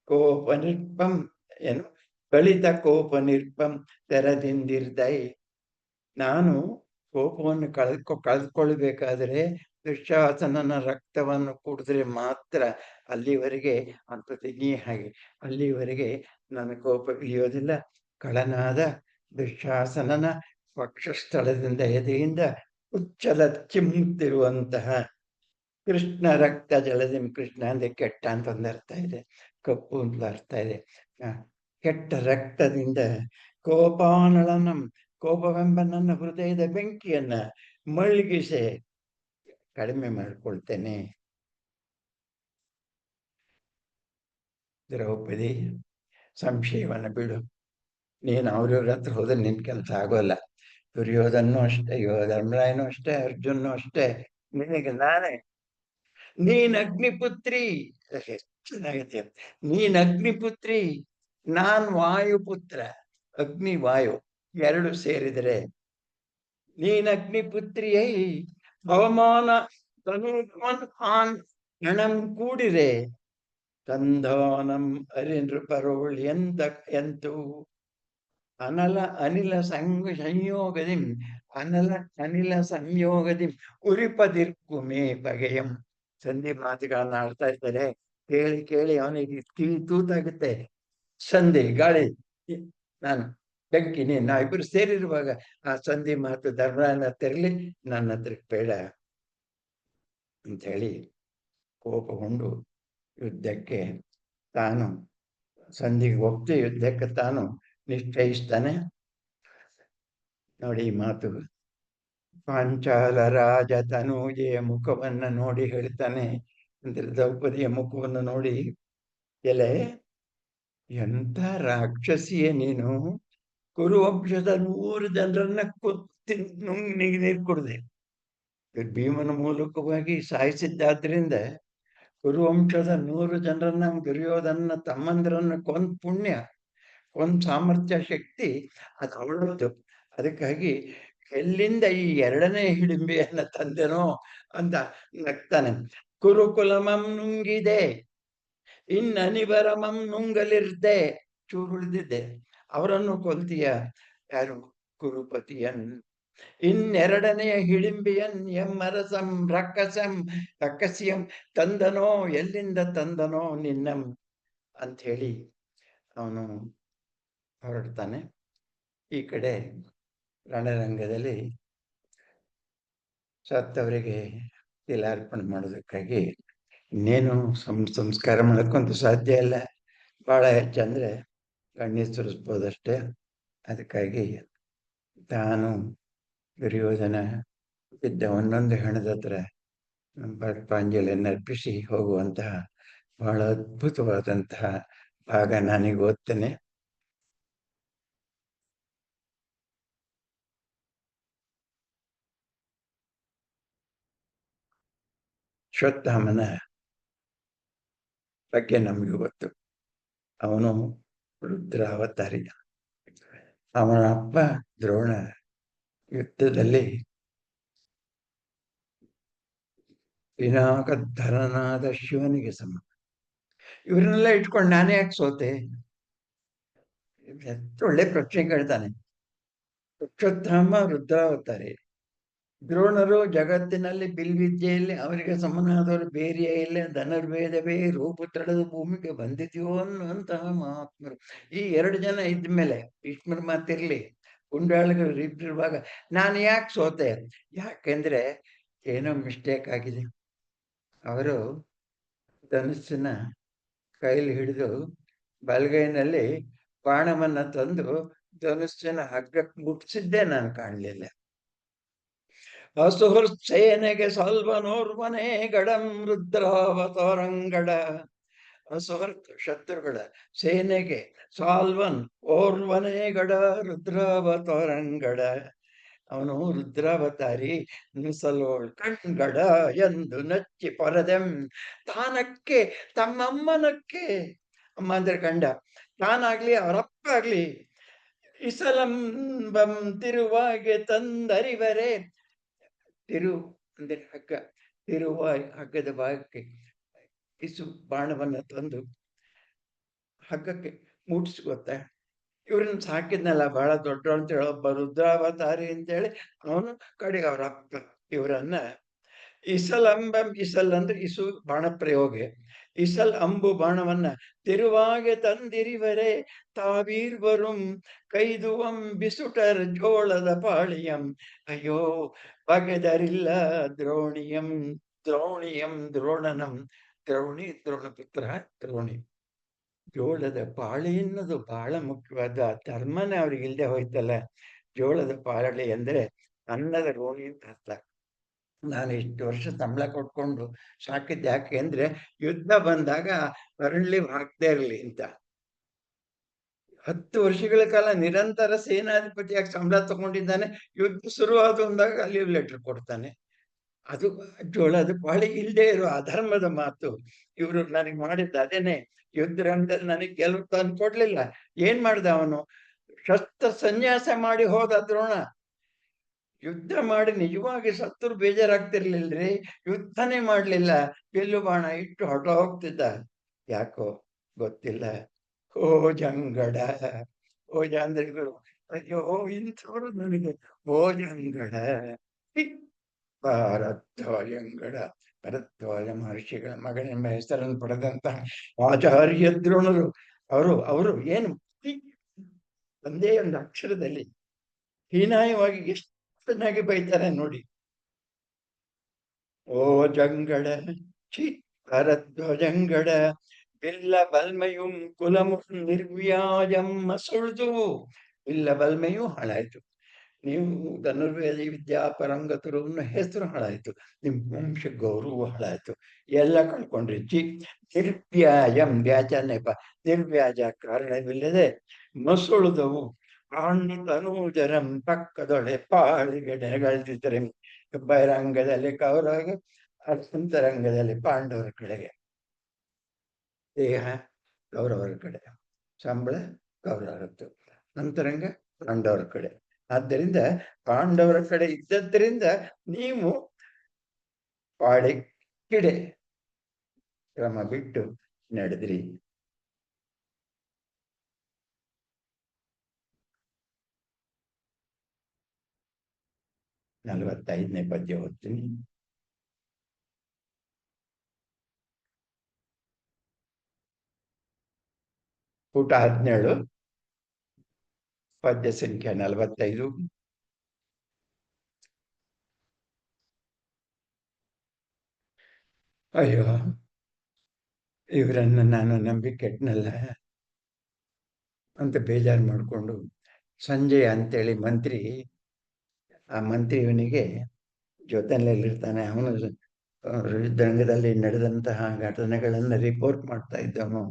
ಕೋಪ ನಿರ್ಪಂ ಏನು ಕಳಿತ ಕೋಪ ನಿರ್ಪಂ ತೆರದಿಂದಿರ್ದೈ. ನಾನು ಕೋಪವನ್ನು ಕಳೆದುಕೊಳ್ಬೇಕಾದ್ರೆ ದುಶ್ಯಾಸನನ ರಕ್ತವನ್ನು ಕುಡಿದ್ರೆ ಮಾತ್ರ ಅಲ್ಲಿವರೆಗೆ ಅಂತ ಪ್ರತಿಜ್ಞೆ ಹಾಗೆ ಅಲ್ಲಿವರೆಗೆ ನನ್ನ ಕೋಪ ಇಳಿಯೋದಿಲ್ಲ. ಕಳನಾದ ದುಶ್ಯಾಸನನ ವಕ್ಷಸ್ಥಳದಿಂದ ಎದೆಯಿಂದ ಉಚ್ಚಲ ಚಿಮ್ಮುತ್ತಿರುವಂತಹ ಕೃಷ್ಣ ರಕ್ತ ಜಲದಿ. ಕೃಷ್ಣ ಅಂದ್ರೆ ಕೆಟ್ಟ ಅಂತ ಒಂದು ಅರ್ಥ ಇದೆ, ಕಪ್ಪು ಅಂತ ಅರ್ಥ ಇದೆ. ಕೆಟ್ಟ ರಕ್ತದಿಂದ ಕೋಪಾನಳನಂ ಕೋಪವೆಂಬ ನನ್ನ ಹೃದಯದ ಬೆಂಕಿಯನ್ನ ಮಳ್ಗಿಸೆ ಕಡಿಮೆ ಮಾಡಿಕೊಳ್ತೇನೆ. ದ್ರೌಪದಿ, ಸಂಶಯವನ್ನ ಬಿಡು. ನೀನು ಅವ್ರವ್ರ ಹತ್ರ ಹೋದ್ರೆ ನಿನ್ ಕೆಲಸ ಆಗೋಲ್ಲ. ದುರ್ಯೋಧನೂ ಅಷ್ಟೇ, ಧರ್ಮರಾಯನೂ ಅಷ್ಟೇ, ಅರ್ಜುನೂ ಅಷ್ಟೇ. ನಿನಗೆ ನಾನೇ ನೀನ್ ಅಗ್ನಿಪುತ್ರಿ. ಚೆನ್ನಾಗೈತೆ. ನೀನ್ ಅಗ್ನಿಪುತ್ರಿ, ನಾನ್ ವಾಯುಪುತ್ರ. ಅಗ್ನಿ ವಾಯು ಎರಡು ಸೇರಿದರೆ ನೀನ್ ಅಗ್ನಿಪುತ್ರಿಯೈ ಅವಮಾನ ಹಣಂ ಕೂಡಿರೆ ತಂದಾನಂ ಅರಿನೃಪರೋಳ್ ಎಂತು ಅನಿಲ ಸಂಯೋಗದಿ ಅನಿಲ ಸಂಯೋಗದಿ ಉರಿಪದಿರ್ಕುಮೇ ಬಗೆಯಂ. ಸಂಧಿ ಮಾತುಗಳನ್ನ ಆಡ್ತಾ ಇರ್ತಾರೆ. ಕೇಳಿ ಕೇಳಿ ಅವನಿಗೆ ಕಿವಿ ತೂತಾಗುತ್ತೆ. ಸಂಧಿ ಗಾಳಿ, ನಾನು ಬೆಂಕಿ, ನೀನು ನಾವಿಬ್ಬರು ಸೇರಿರುವಾಗ ಆ ಸಂಧಿ ಮಾತು ಧರ್ಮರಾಯನ ತೆರಲಿ, ನನ್ನ ಹತ್ರಕ್ಕೆ ಬೇಡ ಅಂತ ಹೇಳಿ ಕೋಪಗೊಂಡು ಯುದ್ಧಕ್ಕೆ ತಾನು ಸಂಧಿಗೆ ಒಪ್ಪಿ ಯುದ್ಧಕ್ಕೆ ತಾನು ನಿಶ್ಚಯಿಸ್ತಾನೆ. ನೋಡಿ ಈ ಮಾತು. ಪಾಂಚಾಲ ರಾಜ ತನೂಜೆಯ ಮುಖವನ್ನ ನೋಡಿ ಹೇಳ್ತಾನೆ. ಅಂದ್ರೆ ದ್ರೌಪದಿಯ ಮುಖವನ್ನು ನೋಡಿ, ಎಲೆ ಎಂಥ ರಾಕ್ಷಸಿಯೇ ನೀನು, ಕುರುವಂಶದ 100 ಜನರನ್ನ ನೀರು ಕುಡ್ದೆ. ಭೀಮನ ಮೂಲಕವಾಗಿ ಸಾಯಿಸಿದ್ದಾದ್ರಿಂದ ಕುರುವಂಶದ 100 ಜನರನ್ನ, ದುರ್ಯೋಧನ ತಮ್ಮಂದಿರನ್ನ ಕೊಂದ್ ಪುಣ್ಯ, ಕೊಂದ್ ಸಾಮರ್ಥ್ಯ, ಶಕ್ತಿ ಅದು ಅವಳದ್ದು. ಅದಕ್ಕಾಗಿ ಎಲ್ಲಿಂದ ಈ 2ನೇ ಹಿಡಿಂಬೆಯನ್ನ ತಂದೆನೋ ಅಂತ ನಗ್ತಾನೆ. ಕುರುಕುಲಮಂ ನುಂಗಿದೆ ಇನ್ನನಿವರಮಂ ನುಂಗಲಿರ್ದೆ. ಚೂರುಳಿದಿದ್ದೆ, ಅವರನ್ನು ಕೊಂತೀಯ. ಯಾರು? ಕುರುಪತಿಯನ್. 2ನೆಯ ಹಿಡಿಂಬೆಯನ್ ಎಮ್ಮರಸಂ ರಕ್ಕಸಿಯಂ ತಂದನೋ, ಎಲ್ಲಿಂದ ತಂದನೋ ನಿನ್ನಂ ಅಂತ ಹೇಳಿ ಅವನು ಹೊರಡ್ತಾನೆ. ಈ ಕಡೆ ರಣರಂಗದಲ್ಲಿ ಸತ್ತವರಿಗೆ ತಿಲಾರ್ಪಣೆ ಮಾಡೋದಕ್ಕಾಗಿ ಇನ್ನೇನು ಸಂಸ್ಕಾರ ಮಾಡೋಕ್ಕಂತೂ ಸಾಧ್ಯ ಇಲ್ಲ. ಬಹಳ ಹೆಚ್ಚಂದ್ರೆ ಕಣ್ಣೀರು ಸುರಿಸ್ಬೋದಷ್ಟೇ. ಅದಕ್ಕಾಗಿ ತಾನು ದುರ್ಯೋಧನ ಬಿದ್ದ ಒಂದೊಂದು ಹೆಣದ ಹತ್ರ ಪ್ರಾಂಜಲಿಯನ್ನು ಅರ್ಪಿಸಿ ಹೋಗುವಂತಹ ಬಹಳ ಅದ್ಭುತವಾದಂತಹ ಭಾಗ. ನಾನೀಗ ಓದ್ತೇನೆ. ಅಶ್ವತ್ಥಾಮನ ಬಗ್ಗೆ ನಮಗೆ ಗೊತ್ತು. ಅವನು ರುದ್ರಾವತಾರಿ. ಅವನ ಅಪ್ಪ ದ್ರೋಣ ಯುದ್ಧದಲ್ಲಿ ಪಿನಾಕಧರನಾದ ಶಿವನಿಗೆ ಸಮ. ಇವರನ್ನೆಲ್ಲ ಇಟ್ಕೊಂಡು ನಾನೇ ಯಾಕೆ ಸೋತೆ? ಒಳ್ಳೆ ಪ್ರಶ್ನೆ ಕೇಳ್ತಾನೆ. ಅಶ್ವತ್ಥಾಮ ರುದ್ರಾವತಾರಿ. ದ್ರೋಣರು ಜಗತ್ತಿನಲ್ಲಿ ಬಿಲ್ವಿದ್ಯೆಯಲ್ಲಿ ಅವರಿಗೆ ಸಮನಾದವರು ಬೇರೆಯೇ ಇಲ್ಲ, ಧನುರ್ವೇದವೇ ರೂಪು ತಳೆದು ಭೂಮಿಗೆ ಬಂದಿದೆಯೋ ಅನ್ನುವಂತಹ ಮಹಾತ್ಮರು. ಈ 2 ಜನ ಇದ್ಮೇಲೆ ಭೀಷ್ಮರ ಮಾತಿರ್ಲಿ, ಗುಂಡಾಳಿಗಳು ಇಟ್ಟಿರುವಾಗ ನಾನು ಯಾಕೆ ಸೋತೆ? ಯಾಕೆಂದ್ರೆ ಏನೋ ಮಿಸ್ಟೇಕ್ ಆಗಿದೆ. ಅವರು ಧನುಸ್ಸಿನ ಕೈಲಿ ಹಿಡಿದು ಬಲಗೈನಲ್ಲಿ ಬಾಣವನ್ನ ತಂದು ಧನುಸ್ಸಿನ ಹಗ್ಗಕ್ಕೆ ಮುಟ್ಟಿಸಿದ್ದೇ ನಾನು ಕಾಣಲಿಲ್ಲ. ಅಸುಹೃತ್ಸೇನೆಗೆ ಸಲ್ವನೋರ್ವನೇ ಗಡಂ ರುದ್ರಾವತಾರಂಗಡ. ಅಸುಹೃತ್ ಶತ್ರುಗಳ ಸೇನೆಗೆ ಸಾಲ್ವನ್ ಓರ್ವನೇ ಗಡ ರುದ್ರಾವತಾರಂಗಡ. ಅವನು ರುದ್ರಾವತಾರಿ ನುಸಲೋಳ್ ಕಣ್ಗಡ ಎಂದು ನಚ್ಚಿ ಪರದೆಂ ತಾನಕ್ಕೆ ತಮ್ಮಮ್ಮನಕ್ಕೆ. ಅಮ್ಮ ಅಂದ್ರೆ ಗಂಡ. ತಾನಾಗ್ಲಿ ಅವರಪ್ಪ ಆಗ್ಲಿ ಇಸಲಂಬಂ ತಿರುವಾಗೆ ತಂದರಿವರೆ. ತಿರು ಅಂದರೆ ಹಗ್ಗ, ತಿರುವ ಹಗ್ಗದ ಭಾಗಕ್ಕೆ ಇಸು ಬಾಣವನ್ನ ತಂದು ಹಗ್ಗಕ್ಕೆ ಮುಟ್ಟಿಸಿ. ಗೊತ್ತಾ, ಇವ್ರನ್ನ ಸಾಕಿದ್ನಲ್ಲ ಬಹಳ ದೊಡ್ಡ ಅಂತ ಹೇಳಿ ಒಬ್ಬ ರುದ್ರಾವತಾರಿ ಅಂತೇಳಿ, ಅವನು ಕಡೆಗೆ ಅವ್ರ ಅಪ್ಪ ಇವರನ್ನ ಇಸಲಂಬಂ, ಇಸಲ್ ಅಂದ್ರೆ ಇಸು ಬಾಣ ಪ್ರಯೋಗ, ಇಸಲ್ ಅಂಬು ಬಾಣವನ್ನ ತಿರುವಾಗೆ ತಂದಿರಿವರೆ ತಾವೀರ್ವರುಂ ಕೈದುವಂ ಬಿಸುಟರ್ ಜೋಳದ ಪಾಳಿಯಂ. ಅಯ್ಯೋ ಬಗೆದರಿಲ್ಲ ದ್ರೋಣಿಯಂ, ದ್ರೋಣಿಯಂ ದ್ರೋಣನಂ. ದ್ರೋಣಿ ದ್ರೋಣಪುತ್ರ ದ್ರೋಣಿ. ಜೋಳದ ಪಾಳಿ ಎನ್ನುವುದು ಬಹಳ ಮುಖ್ಯವಾದ ಧರ್ಮನೇ ಅವ್ರಿಗೆ ಇಲ್ಲದೆ ಹೋಯ್ತಲ್ಲ. ಜೋಳದ ಪಾಳಿ ಅಂದ್ರೆ ಅನ್ನದ ರೋಣಿ ಅಂತ ಅರ್ಥ. ನಾನು ಇಷ್ಟು ವರ್ಷ ಸಂಬಳ ಕೊಟ್ಕೊಂಡು ಸಾಕಿದ್ದೆ ಯಾಕೆ ಅಂದ್ರೆ ಯುದ್ಧ ಬಂದಾಗ ಅರಳಿ ಹಾಕ್ದೇ ಇರಲಿ ಅಂತ. 10 ವರ್ಷಗಳ ಕಾಲ ನಿರಂತರ ಸೇನಾಧಿಪತಿಯಾಗಿ ಸಂಬಳ ತಗೊಂಡಿದ್ದಾನೆ. ಯುದ್ಧ ಶುರುವಾದ ಅಂದಾಗ ಲೀವ್ ಲೆಟರ್ ಕೊಡ್ತಾನೆ. ಅದು ಜೋಳದ ಪಾಳಿ ಇಲ್ಲದೆ ಇರೋ ಅಧರ್ಮದ ಮಾತು. ಇವರು ನನಗೆ ಮಾಡಿದ್ದ ಅದೇನೆ. ಯುದ್ಧ ರಂಗದಲ್ಲಿ ನನಗೆ ಗೆಲುವು ತಂದು ಕೊಡ್ಲಿಲ್ಲ. ಏನ್ ಮಾಡ್ದ ಅವನು? ಶಸ್ತ್ರ ಸನ್ಯಾಸ ಮಾಡಿ ಹೋದ ದ್ರೋಣ. ಯುದ್ಧ ಮಾಡಿ ನಿಜವಾಗಿ ಸತ್ತರು ಬೇಜಾರಾಗ್ತಿರ್ಲಿಲ್ರಿ. ಯುದ್ಧನೇ ಮಾಡ್ಲಿಲ್ಲ, ಬಿಲ್ಲು ಬಾಣ ಇಟ್ಟು ಹೊರಟ ಹೋಗ್ತಿದ್ದ. ಯಾಕೋ ಗೊತ್ತಿಲ್ಲ. ಓ ಜಂಗಡ, ಓ ಜಾಂದ್ರಿಗಳು, ಅಯ್ಯೋ ಇಂಥವ್ರು ನನಗೆ. ಓ ಜಂಗಡ, ಭರದ್ವಾಜಂಗಡ. ಭರದ್ವಾಜ ಮಹರ್ಷಿಗಳ ಮಗನೆಂಬ ಹೆಸರನ್ನು ಪಡೆದಂತ ಆಚಾರ್ಯ ದ್ರೋಣರು. ಅವರು ಏನು ಒಂದೇ ಒಂದು ಅಕ್ಷರದಲ್ಲಿ ಹೀನಾಯವಾಗಿ ಎಷ್ಟು ಚೆನ್ನಾಗಿ ಬೈತಾರೆ ನೋಡಿ. ಓ ಜಂಗಡ ಚಿ ಭರದ್ವಾಜಂಗಡ ಬಿಲ್ಲ ಬಲ್ಮೆಯುಂ ಕುಲಮು ನಿರ್ವ್ಯಾಜಂ ಸುಳ್ದು. ಬಿಲ್ಲ ಬಲ್ಮೆಯೂ ಹಾಳಾಯ್ತು, ನೀವು ಧನುರ್ವೇದ ವಿದ್ಯಾ ಪರಂಗತರು ಹೆಸರು ಹಾಳಾಯ್ತು, ನಿಮ್ಮ ವಂಶ ಗೌರವ ಹಾಳಾಯ್ತು, ಎಲ್ಲ ಕಳ್ಕೊಂಡ್ರಿ. ನಿರ್ವ್ಯಾಜಂ, ವ್ಯಾಜ ನೆಪ, ನಿರ್ವ್ಯಾಜ ಕಾರಣವಿಲ್ಲದೆ ಮಸುಳಿದವು ತನೂಜರಂ ಪಕ್ಕದೊಳೆ ಪಾಳಿಗೆಡೆಗಳ್ತಿದ್ದರೆ. ಬಹಿರಂಗದಲ್ಲಿ ಕೌರವ, ಅಂತರಂಗದಲ್ಲಿ ಪಾಂಡವರ ಕಡೆಗೆ. ದೇಹ ಕೌರವರ ಕಡೆ, ಸಂಬಳ ಕೌರವರದ್ದು, ಅಂತರಂಗ ಪಾಂಡವರ ಕಡೆ. ಆದ್ದರಿಂದ ಪಾಂಡವರ ಕಡೆ ಇದ್ದದ್ರಿಂದ ನೀವು ಪಾಡೆ ಕಿಡೆ ಕ್ರಮ ಬಿಟ್ಟು ನಡೆದ್ರಿ. ನಲವತ್ತೈದನೇ ಪದ್ಯ ಓದ್ತೀನಿ. ಪುಟ 17, ಪದ್ಯ ಸಂಖ್ಯೆ 45. ಅಯ್ಯೋ, ಇವರನ್ನ ನಾನು ನಂಬಿ ಕೆಟ್ಟನಲ್ಲ ಅಂತ ಬೇಜಾರು ಮಾಡಿಕೊಂಡು ಸಂಜಯ ಅಂತೇಳಿ ಮಂತ್ರಿ, ಆ ಮಂತ್ರಿ ಇವನಿಗೆ ಜೊತೆಯಲ್ಲಿರ್ತಾನೆ. ಅವನು ಯುದ್ಧರಂಗದಲ್ಲಿ ನಡೆದಂತಹ ಘಟನೆಗಳನ್ನು ರಿಪೋರ್ಟ್ ಮಾಡ್ತಾ ಇದ್ದವನು.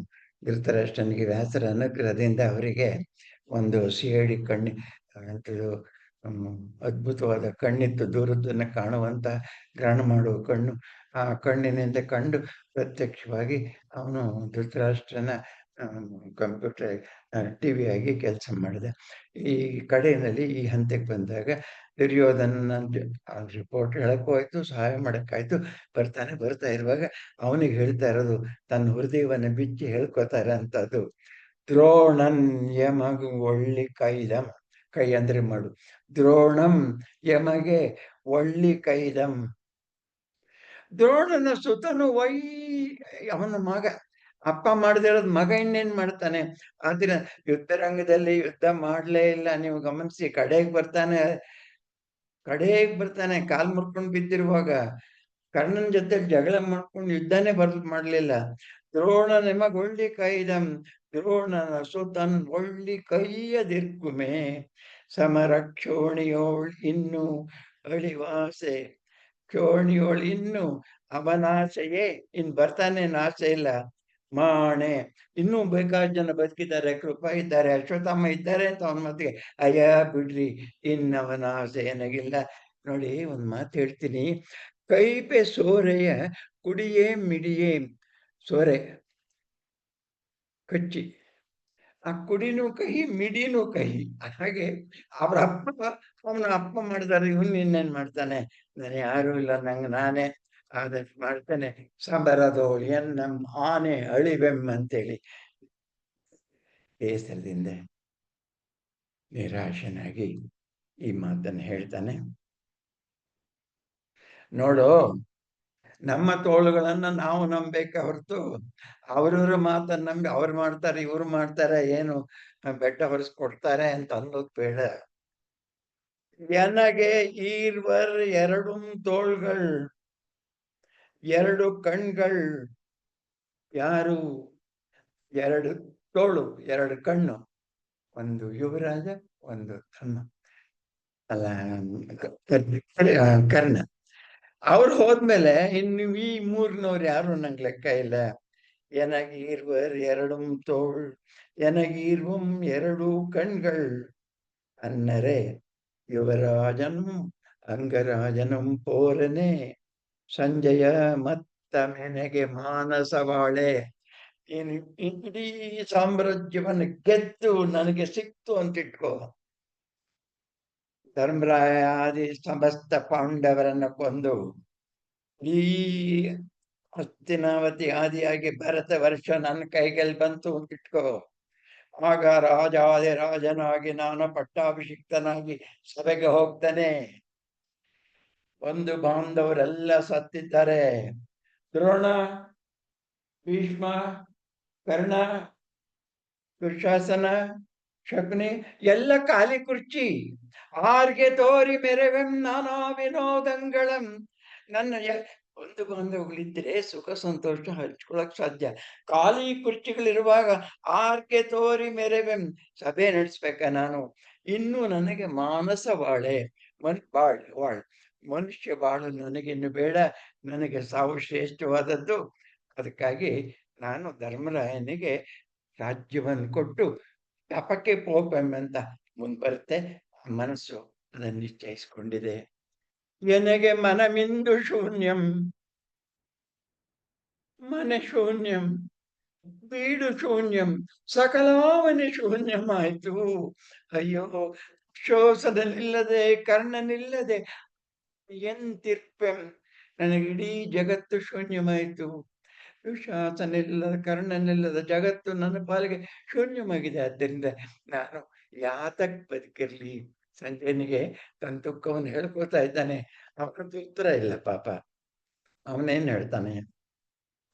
ಧೃತರಾಷ್ಟ್ರನಿಗೆ ವ್ಯಾಸರ ಅನುಗ್ರಹದಿಂದ ಅವರಿಗೆ ಒಂದು ಸಿಐಡಿ ಎಂಥದ್ದು ಅದ್ಭುತವಾದ ಕಣ್ಣಿತ್ತು, ದೂರದ್ದನ್ನು ಕಾಣುವಂಥ ಗ್ರಹಣ ಮಾಡುವ ಕಣ್ಣು. ಆ ಕಣ್ಣಿನಿಂದ ಕಂಡು ಪ್ರತ್ಯಕ್ಷವಾಗಿ ಅವನು ಧೃತರಾಷ್ಟ್ರನ ಕಂಪ್ಯೂಟರ್ ಟಿವಿ ಆಗಿ ಕೆಲಸ ಮಾಡಿದೆ. ಈ ಕಡೆಯಲ್ಲಿ ಈ ಹಂತಕ್ಕೆ ಬಂದಾಗ ದುರ್ಯೋಧನ ರಿಪೋರ್ಟ್ ಹೇಳಕ್ಕೂ ಆಯ್ತು, ಸಹಾಯ ಮಾಡೋಕ್ಕಾಯ್ತು. ಬರ್ತಾ ಇರುವಾಗ ಅವನಿಗೆ ಹೇಳ್ತಾ ಇರೋದು ತನ್ನ ಹೃದಯವನ್ನು ಬಿಚ್ಚಿ ಹೇಳ್ಕೊತಾರೆ ಅಂತದ್ದು. ದ್ರೋಣನ್ ಯಮಗು ಒಳ್ಳಿ ಕೈದಂ, ಕೈ ಅಂದ್ರೆ ಮಾಡು. ದ್ರೋಣಂ ಯಮಗೆ ಒಳ್ಳಿ ಕೈದಂ. ದ್ರೋಣನ ಸುತನು ಅವನ ಮಗ, ಅಪ್ಪ ಮಾಡದಿರೋದು ಮಗ ಇನ್ನೇನ್ ಮಾಡ್ತಾನೆ? ಆದ್ರೆ ಯುದ್ಧರಂಗದಲ್ಲಿ ಯುದ್ಧ ಮಾಡ್ಲೇ ಇಲ್ಲ. ನೀವು ಗಮನಿಸಿ, ಕಡೆಗೆ ಬರ್ತಾನೆ ಕಾಲ್ ಮುರ್ಕೊಂಡು ಬಿದ್ದಿರುವಾಗ. ಕರ್ಣನ್ ಜೊತೆ ಜಗಳ ಮಾಡ್ಕೊಂಡು ಯುದ್ಧನೇ ಮಾಡ್ಲಿಲ್ಲ. ದ್ರೋಣ ನಿಮಗ್ ಒಳ್ಳಿ ಕೈದಂ, ದ್ರೋಣನ ಸುತನ್ ಒಳ್ಳಿ ಕೈಯದಿರ್ಕುಮೆ, ಸಮರ ಕ್ಷೋಣಿಯೋಳ್ ಇನ್ನು ಅಳಿವಾಸೆ. ಕ್ಷೋಣಿಯೋಳ್ ಇನ್ನು ಅವನಾಸೆಯೇ, ಬರ್ತಾನೆ ಆಸೆ ಇಲ್ಲ. ಮಾಣೆ, ಇನ್ನೂ ಬೇಕಾದ ಜನ ಬದುಕಿದ್ದಾರೆ, ಕೃಪಾ ಇದ್ದಾರೆ, ಅಶ್ವತ್ಥಾಮ ಇದ್ದಾರೆ ಅಂತ ಅವನ ಮಾತಿಗೆ ಅಯ್ಯ ಬಿಡ್ರಿ, ಇನ್ನವನ ಆಸೆ ಏನಾಗಿಲ್ಲ. ನೋಡಿ, ಒಂದು ಮಾತು ಹೇಳ್ತೀನಿ. ಕೈಪೆ ಸೋರೆಯ ಕುಡಿಯೇ ಮಿಡಿಯೇ, ಸೋರೆ ಕಚ್ಚಿ, ಆ ಕುಡಿನೂ ಕಹಿ ಮಿಡಿನೂ ಕಹಿ. ಹಾಗೆ ಅವನ ಅಪ್ಪ ಮಾಡಿದಾರೆ, ಇವನು ಇನ್ನೇನ್ ಮಾಡ್ತಾನೆ? ನಾನು ಯಾರು ಇಲ್ಲ, ನಾನೇ ಆದಷ್ಟು ಮಾಡ್ತೇನೆ. ಸಂಬರದೋ ಎನ್ನಂ ಆನೆ ಅಳಿವೆಂ ಅಂತೇಳಿ ಬೇಸರದಿಂದ ನಿರಾಶನಾಗಿ ಈ ಮಾತನ್ನು ಹೇಳ್ತಾನೆ. ನೋಡು, ನಮ್ಮ ತೋಳುಗಳನ್ನ ನಾವು ನಂಬೇಕ ಹೊರತು ಅವ್ರವ್ರ ಮಾತನ್ನ ನಂಬಿ ಅವ್ರು ಮಾಡ್ತಾರೆ ಇವ್ರು ಮಾಡ್ತಾರೆ, ಏನು ಬೆಟ್ಟ ಹೊರಿಸ್ಕೊಡ್ತಾರೆ ಅಂತ ಅನ್ನೋದು ಬೇಡ. ಎನಗೆ ಈರ್ವರ್ ಎರಡು ತೋಳ್ಗಳು, ಎರಡು ಕಣ್ಗಳು. ಯಾರು? ಎರಡು ತೋಳು, ಎರಡು ಕಣ್ಣು. ಒಂದು ಯುವರಾಜ, ಒಂದು ಧರ್ಮ ಅಲ್ಲ ಕರ್ಣ. ಅವ್ರು ಹೋದ್ಮೇಲೆ ಇನ್ನು ಈ ಮೂರ್ನವ್ರು ಯಾರು ನಂಗೆ ಲೆಕ್ಕ ಇಲ್ಲ. எனகீர்வர் ಎರಡುಂ தோள், எனகீர்வும் ಎರಡು ಕಣ್ಗಳ್ ಅನ್ನರೆ ಯುವರಾಜನು ಅಂಗರಾಜನಂ ಪೋರನೆ. ಸಂಜಯ ಮತ್ತ ಮೆನೆಗೆ ಮಾನಸವಾಳೆ. ಇಡೀ ಸಾಮ್ರಾಜ್ಯವನ್ನು ಗೆದ್ದು ನನಗೆ ಸಿಕ್ತು ಅಂತಿಟ್ಕೋ. ಧರ್ಮರಾಯ ಆದಿ ಸಮಸ್ತ ಪಾಂಡವರನ್ನ ಕೊಂದು ಈ ಹಸ್ತಿನಾವತಿ ಆದಿಯಾಗಿ ಭರತ ವರ್ಷ ನನ್ನ ಕೈಗೆಲ್ಲಿ ಬಂತು ಅಂತಿಟ್ಕೋ. ಆಗ ರಾಜನಾಗಿ ನಾನು ಪಟ್ಟಾಭಿಷಿಕ್ತನಾಗಿ ಸಭೆಗೆ ಹೋಗ್ತಾನೆ. ಬಂಧು ಬಾಂಧವರೆಲ್ಲ ಸತ್ತಿದ್ದಾರೆ. ದ್ರೋಣ, ಭೀಷ್ಮ, ಕರ್ಣ, ದುಶಾಸನ, ಶಕುನಿ ಎಲ್ಲ ಖಾಲಿ ಕುರ್ಚಿ. ಆರ್ಗೆ ತೋರಿ ಮೆರೆವೆಂ ನಾನಾ ವಿನೋದಂಗಳಂ. ನನ್ನ ಬಂಧು ಬಾಂಧವಗಳಿದ್ರೆ ಸುಖ ಸಂತೋಷ ಹಂಚ್ಕೊಳಕ್ ಸಾಧ್ಯ. ಖಾಲಿ ಕುರ್ಚಿಗಳಿರುವಾಗ ಆರ್ಗೆ ತೋರಿ ಮೆರೆವೆಂ, ಸಭೆ ನಡೆಸ್ಬೇಕ ನಾನು. ಇನ್ನು ನನಗೆ ಮಾನಸ ಬಾಳೆ, ಬಾಳ್ ಮನುಷ್ಯ ಬಾಳು ನನಗಿನ್ನು ಬೇಡ. ನನಗೆ ಸಾವು ಶ್ರೇಷ್ಠವಾದದ್ದು. ಅದಕ್ಕಾಗಿ ನಾನು ಧರ್ಮರಾಯನಿಗೆ ರಾಜ್ಯವನ್ನು ಕೊಟ್ಟು ತಪಕ್ಕೆ ಪೋಪೆಂಬಂತ ಮುಂಬರುತ್ತೆ. ಮನಸ್ಸು ಅದನ್ನು ನಿಶ್ಚಯಿಸಿಕೊಂಡಿದೆ. ಎನಗೆ ಮನಮಿಂದು ಶೂನ್ಯಂ, ಮನೆ ಶೂನ್ಯಂ, ಬೀಡು ಶೂನ್ಯಂ, ಸಕಲಾವನಿ ಶೂನ್ಯಮಾಯ್ತು. ಅಯ್ಯೋ, ಶೋಸದನಿಲ್ಲದೆ ಕರ್ಣನಿಲ್ಲದೆ ಎಂತಿರ್ಪೆಂ. ನನಗಿಡೀ ಜಗತ್ತು ಶೂನ್ಯವಾಯಿತು. ದುಶಾಸನಿಲ್ಲದ ಕರ್ಣನಿಲ್ಲದ ಜಗತ್ತು ನನ್ನ ಪಾಲಿಗೆ ಶೂನ್ಯವಾಗಿದೆ. ಆದ್ದರಿಂದ ನಾನು ಯಾತಕ್ ಬದುಕಿರ್ಲಿ? ಸಂಜಯನಿಗೆ ತನ್ನ ದುಃಖವನ್ನು ಹೇಳ್ಕೊತಾ ಇದ್ದಾನೆ. ಅವನದ್ದು ಉತ್ತರ ಇಲ್ಲ ಪಾಪ. ಅವನೇನ್ ಹೇಳ್ತಾನೆ?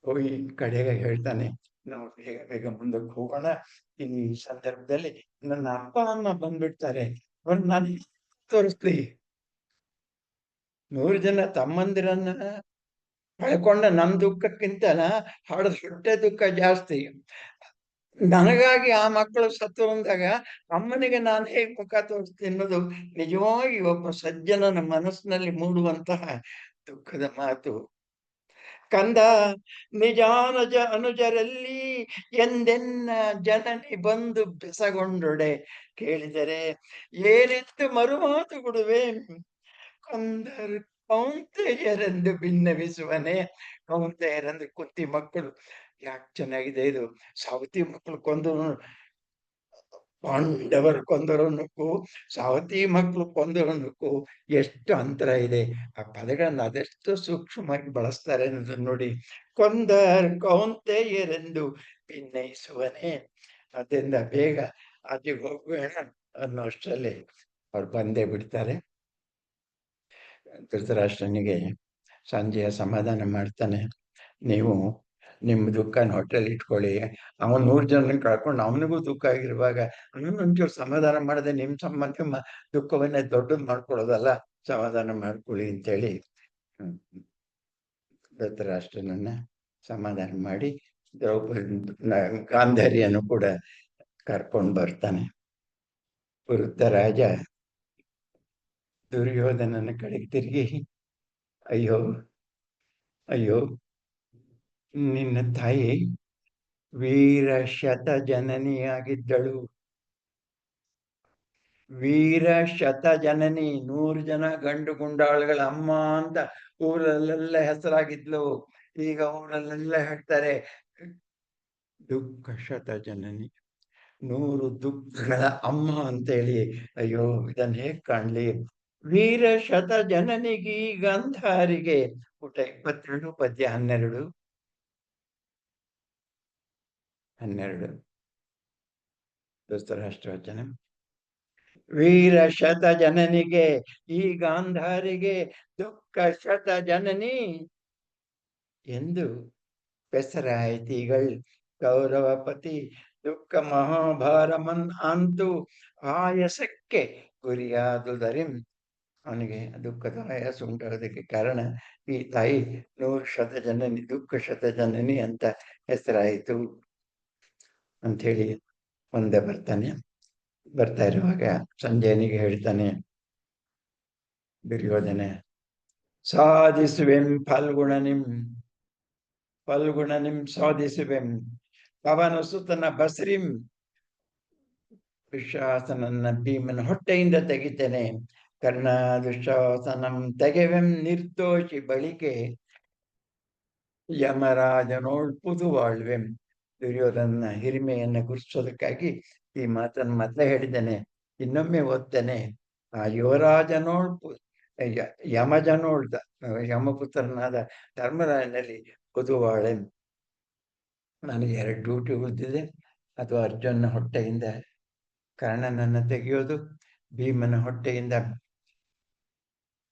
ಹೋಗಿ ಕಡೆಗೆ ಹೇಳ್ತಾನೆ, ನಾವು ಬೇಗ ಮುಂದಕ್ಕೆ ಹೋಗೋಣ. ಈ ಸಂದರ್ಭದಲ್ಲಿ ನನ್ನ ಅಪ್ಪ ಅಮ್ಮ ಬಂದ್ಬಿಡ್ತಾರೆ, ಅವ್ರು ನಾನು ತೋರಿಸ್ಲಿ. 100 ಜನ ತಮ್ಮಂದಿರನ್ನ ಕಳ್ಕೊಂಡ ನಮ್ ದುಃಖಕ್ಕಿಂತ ಹಡದ ಹೊಟ್ಟೆ ದುಃಖ ಜಾಸ್ತಿ. ನನಗಾಗಿ ಆ ಮಕ್ಕಳು ಸತ್ತು ಅಂದಾಗ ಅಮ್ಮನಿಗೆ ನಾನು ಹೇಗೆ ಮುಖ ತೋರಿಸ್ತೀನಿ ಅನ್ನೋದು ನಿಜವಾಗಿ ಒಬ್ಬ ಸಜ್ಜನನ ಮನಸ್ಸಿನಲ್ಲಿ ಮೂಡುವಂತಹ ದುಃಖದ ಮಾತು. ಕಂದ ನಿಜಾನಜ ಅನುಜರಲ್ಲಿ ಎಂದೆನ್ನ ಜನನಿ ಬಂದು ಬೆಸಗೊಂಡೊಡೆ ಕೇಳಿದರೆ ಏನೆಂದು ಮರುಮಾತು ಕೊಡುವೆ ಕಂದರ್ ಕೌಂತೆಯರೆಂದು ಭಿನ್ನವಿಸುವನೆ. ಕೌಂತೆಯರೆಂದು ಕುಂತಿ ಮಕ್ಕಳು. ಯಾಕೆ ಚೆನ್ನಾಗಿದೆ ಇದು. ಸಾವತಿ ಮಕ್ಕಳು ಕೊಂದರು, ಪಾಂಡವರು ಕೊಂದರನ್ನಕ್ಕೂ ಸಾವತಿ ಮಕ್ಕಳು ಕೊಂದರನ್ನಕ್ಕೂ ಎಷ್ಟು ಅಂತರ ಇದೆ. ಆ ಪದಗಳನ್ನ ಅದೆಷ್ಟು ಸೂಕ್ಷ್ಮವಾಗಿ ಬಳಸ್ತಾರೆ ಅನ್ನೋದನ್ನ ನೋಡಿ. ಕೊಂದರ್ ಕೌಂತೆಯರೆಂದು ಭಿನ್ನಯಿಸುವನೆ. ಅದರಿಂದ ಬೇಗ ಆಚೆಗೆ ಹೋಗೋಣ ಅನ್ನೋ ಅಷ್ಟರಲ್ಲಿ ಅವ್ರು ಬಂದೇ ಬಿಡ್ತಾರೆ. ಧೃತರಾಷ್ಟ್ರನಿಗೆ ಸಂಜೆಯ ಸಮಾಧಾನ ಮಾಡ್ತಾನೆ. ನೀವು ನಿಮ್ಮ ದುಃಖನ ಹೊಟ್ಟೆಲಿ ಇಟ್ಕೊಳ್ಳಿ. ಅವನು 100 ಜನ ಕಳ್ಕೊಂಡು ಅವನಿಗೂ ದುಃಖ ಆಗಿರುವಾಗ ಅವನೊಂಚೂರು ಸಮಾಧಾನ ಮಾಡದೆ ನಿಮ್ಮ ದುಃಖವನ್ನೇ ದೊಡ್ಡದು ಮಾಡ್ಕೊಳ್ಳೋದಲ್ಲ, ಸಮಾಧಾನ ಮಾಡ್ಕೊಳ್ಳಿ ಅಂತೇಳಿ ಧೃತರಾಷ್ಟ್ರನನ್ನ ಸಮಾಧಾನ ಮಾಡಿ ದ್ರೌಪದಿ ಗಾಂಧಾರಿಯನ್ನು ಕೂಡ ಕರ್ಕೊಂಡು ಬರ್ತಾನೆ. ವೃದ್ಧ ರಾಜ ದುರ್ಯೋಧನನ ಕಡೆಗೆ ತಿರುಗಿ, ಅಯ್ಯೋ ಅಯ್ಯೋ, ನಿನ್ನ ತಾಯಿ ವೀರ ಶತ ಜನನಿಯಾಗಿದ್ದಳು. ವೀರ ಶತ ಜನನಿ, 100 ಜನ ಗಂಡು ಗುಂಡಾಳುಗಳ ಅಮ್ಮ ಅಂತ ಊರಲ್ಲೆಲ್ಲ ಹೆಸರಾಗಿದ್ಲು. ಈಗ ಊರಲ್ಲೆಲ್ಲ ಹೇಳ್ತಾರೆ ದುಃಖ ಶತ ಜನನಿ, 100 ದುಃಖಗಳ ಅಮ್ಮ ಅಂತೇಳಿ. ಅಯ್ಯೋ, ಇದನ್ನ ಹೇಗ್ ಕಾಣ್ಲಿ. ವೀರ ಶತ ಜನನಿಗೆ ಗಂಧಾರಿಗೆ. ಪುಟ 22 ಪದ್ಯ 12 ಧೃತರಾಷ್ಟ್ರವಚನ. ವೀರ ಶತ ಜನನಿಗೆ ಈ ಗಾಂಧಾರಿಗೆ ದುಃಖ ಶತ ಜನನಿ ಎಂದು ಬೆಸರಾಯಿತಿಗಳ್ ಗೌರವಪತಿ ದುಃಖ ಮಹಾಭಾರಮನ್ ಅಂತೂ ಆಯಸಕ್ಕೆ ಗುರಿಯಾದುದರಿಂ. ಅವನಿಗೆ ದುಃಖದ ಆಯಾಸ ಉಂಟಾಗೋದಕ್ಕೆ ಕಾರಣ ಈ ತಾಯಿ 100 ಶತ ಜನನಿ, ದುಃಖ ಶತ ಜನನಿ ಅಂತ ಹೆಸರಾಯಿತು ಅಂಥೇಳಿ ಮುಂದೆ ಬರ್ತಾ ಇರುವಾಗ ಸಂಜಯನಿಗೆ ಹೇಳ್ತಾನೆ ದುರ್ಯೋಧನ, ಸಾಧಿಸುವೆಂ ಫಲ್ಗುಣನಿಂ ಸಾಧಿಸುವೆಂ ಪವನ ಸುತನ ಬಸ್ರಿಂ. ದುಶ್ಯಾಸನನ್ನ ಭೀಮನ ಹೊಟ್ಟೆಯಿಂದ ತೆಗಿತೇನೆ. ಕರ್ಣ ದುಶ್ಯಾಸನಂ ತೆಗೆವೆಂ ನಿರ್ದೋಷಿ ಬಳಿಕೆ ಯಮರಾಜನೋಳ್ ಪುದುವಾಳ್ವೆಂ. ದುರ್ಯೋಧನ ಹಿರಿಮೆಯನ್ನ ಗುರುತಿಸೋದಕ್ಕಾಗಿ ಈ ಮಾತನ್ನು ಮೊದಲೇ ಹೇಳಿದ್ದೇನೆ, ಇನ್ನೊಮ್ಮೆ ಓದ್ತೇನೆ. ಆ ಯುವರಾಜನೋಳ್ ಯಮಜನೋಳ್ ಯಮಪುತ್ರನಾದ ಧರ್ಮರಾಜನಲ್ಲಿ ಪುದುವಾಳೆ. ನನಗೆ 2 ಡ್ಯೂಟಿ ಉಳಿದಿದೆ. ಅದು ಅರ್ಜುನನ ಹೊಟ್ಟೆಯಿಂದ ಕರ್ಣನನ್ನು ತೆಗೆಯೋದು, ಭೀಮನ ಹೊಟ್ಟೆಯಿಂದ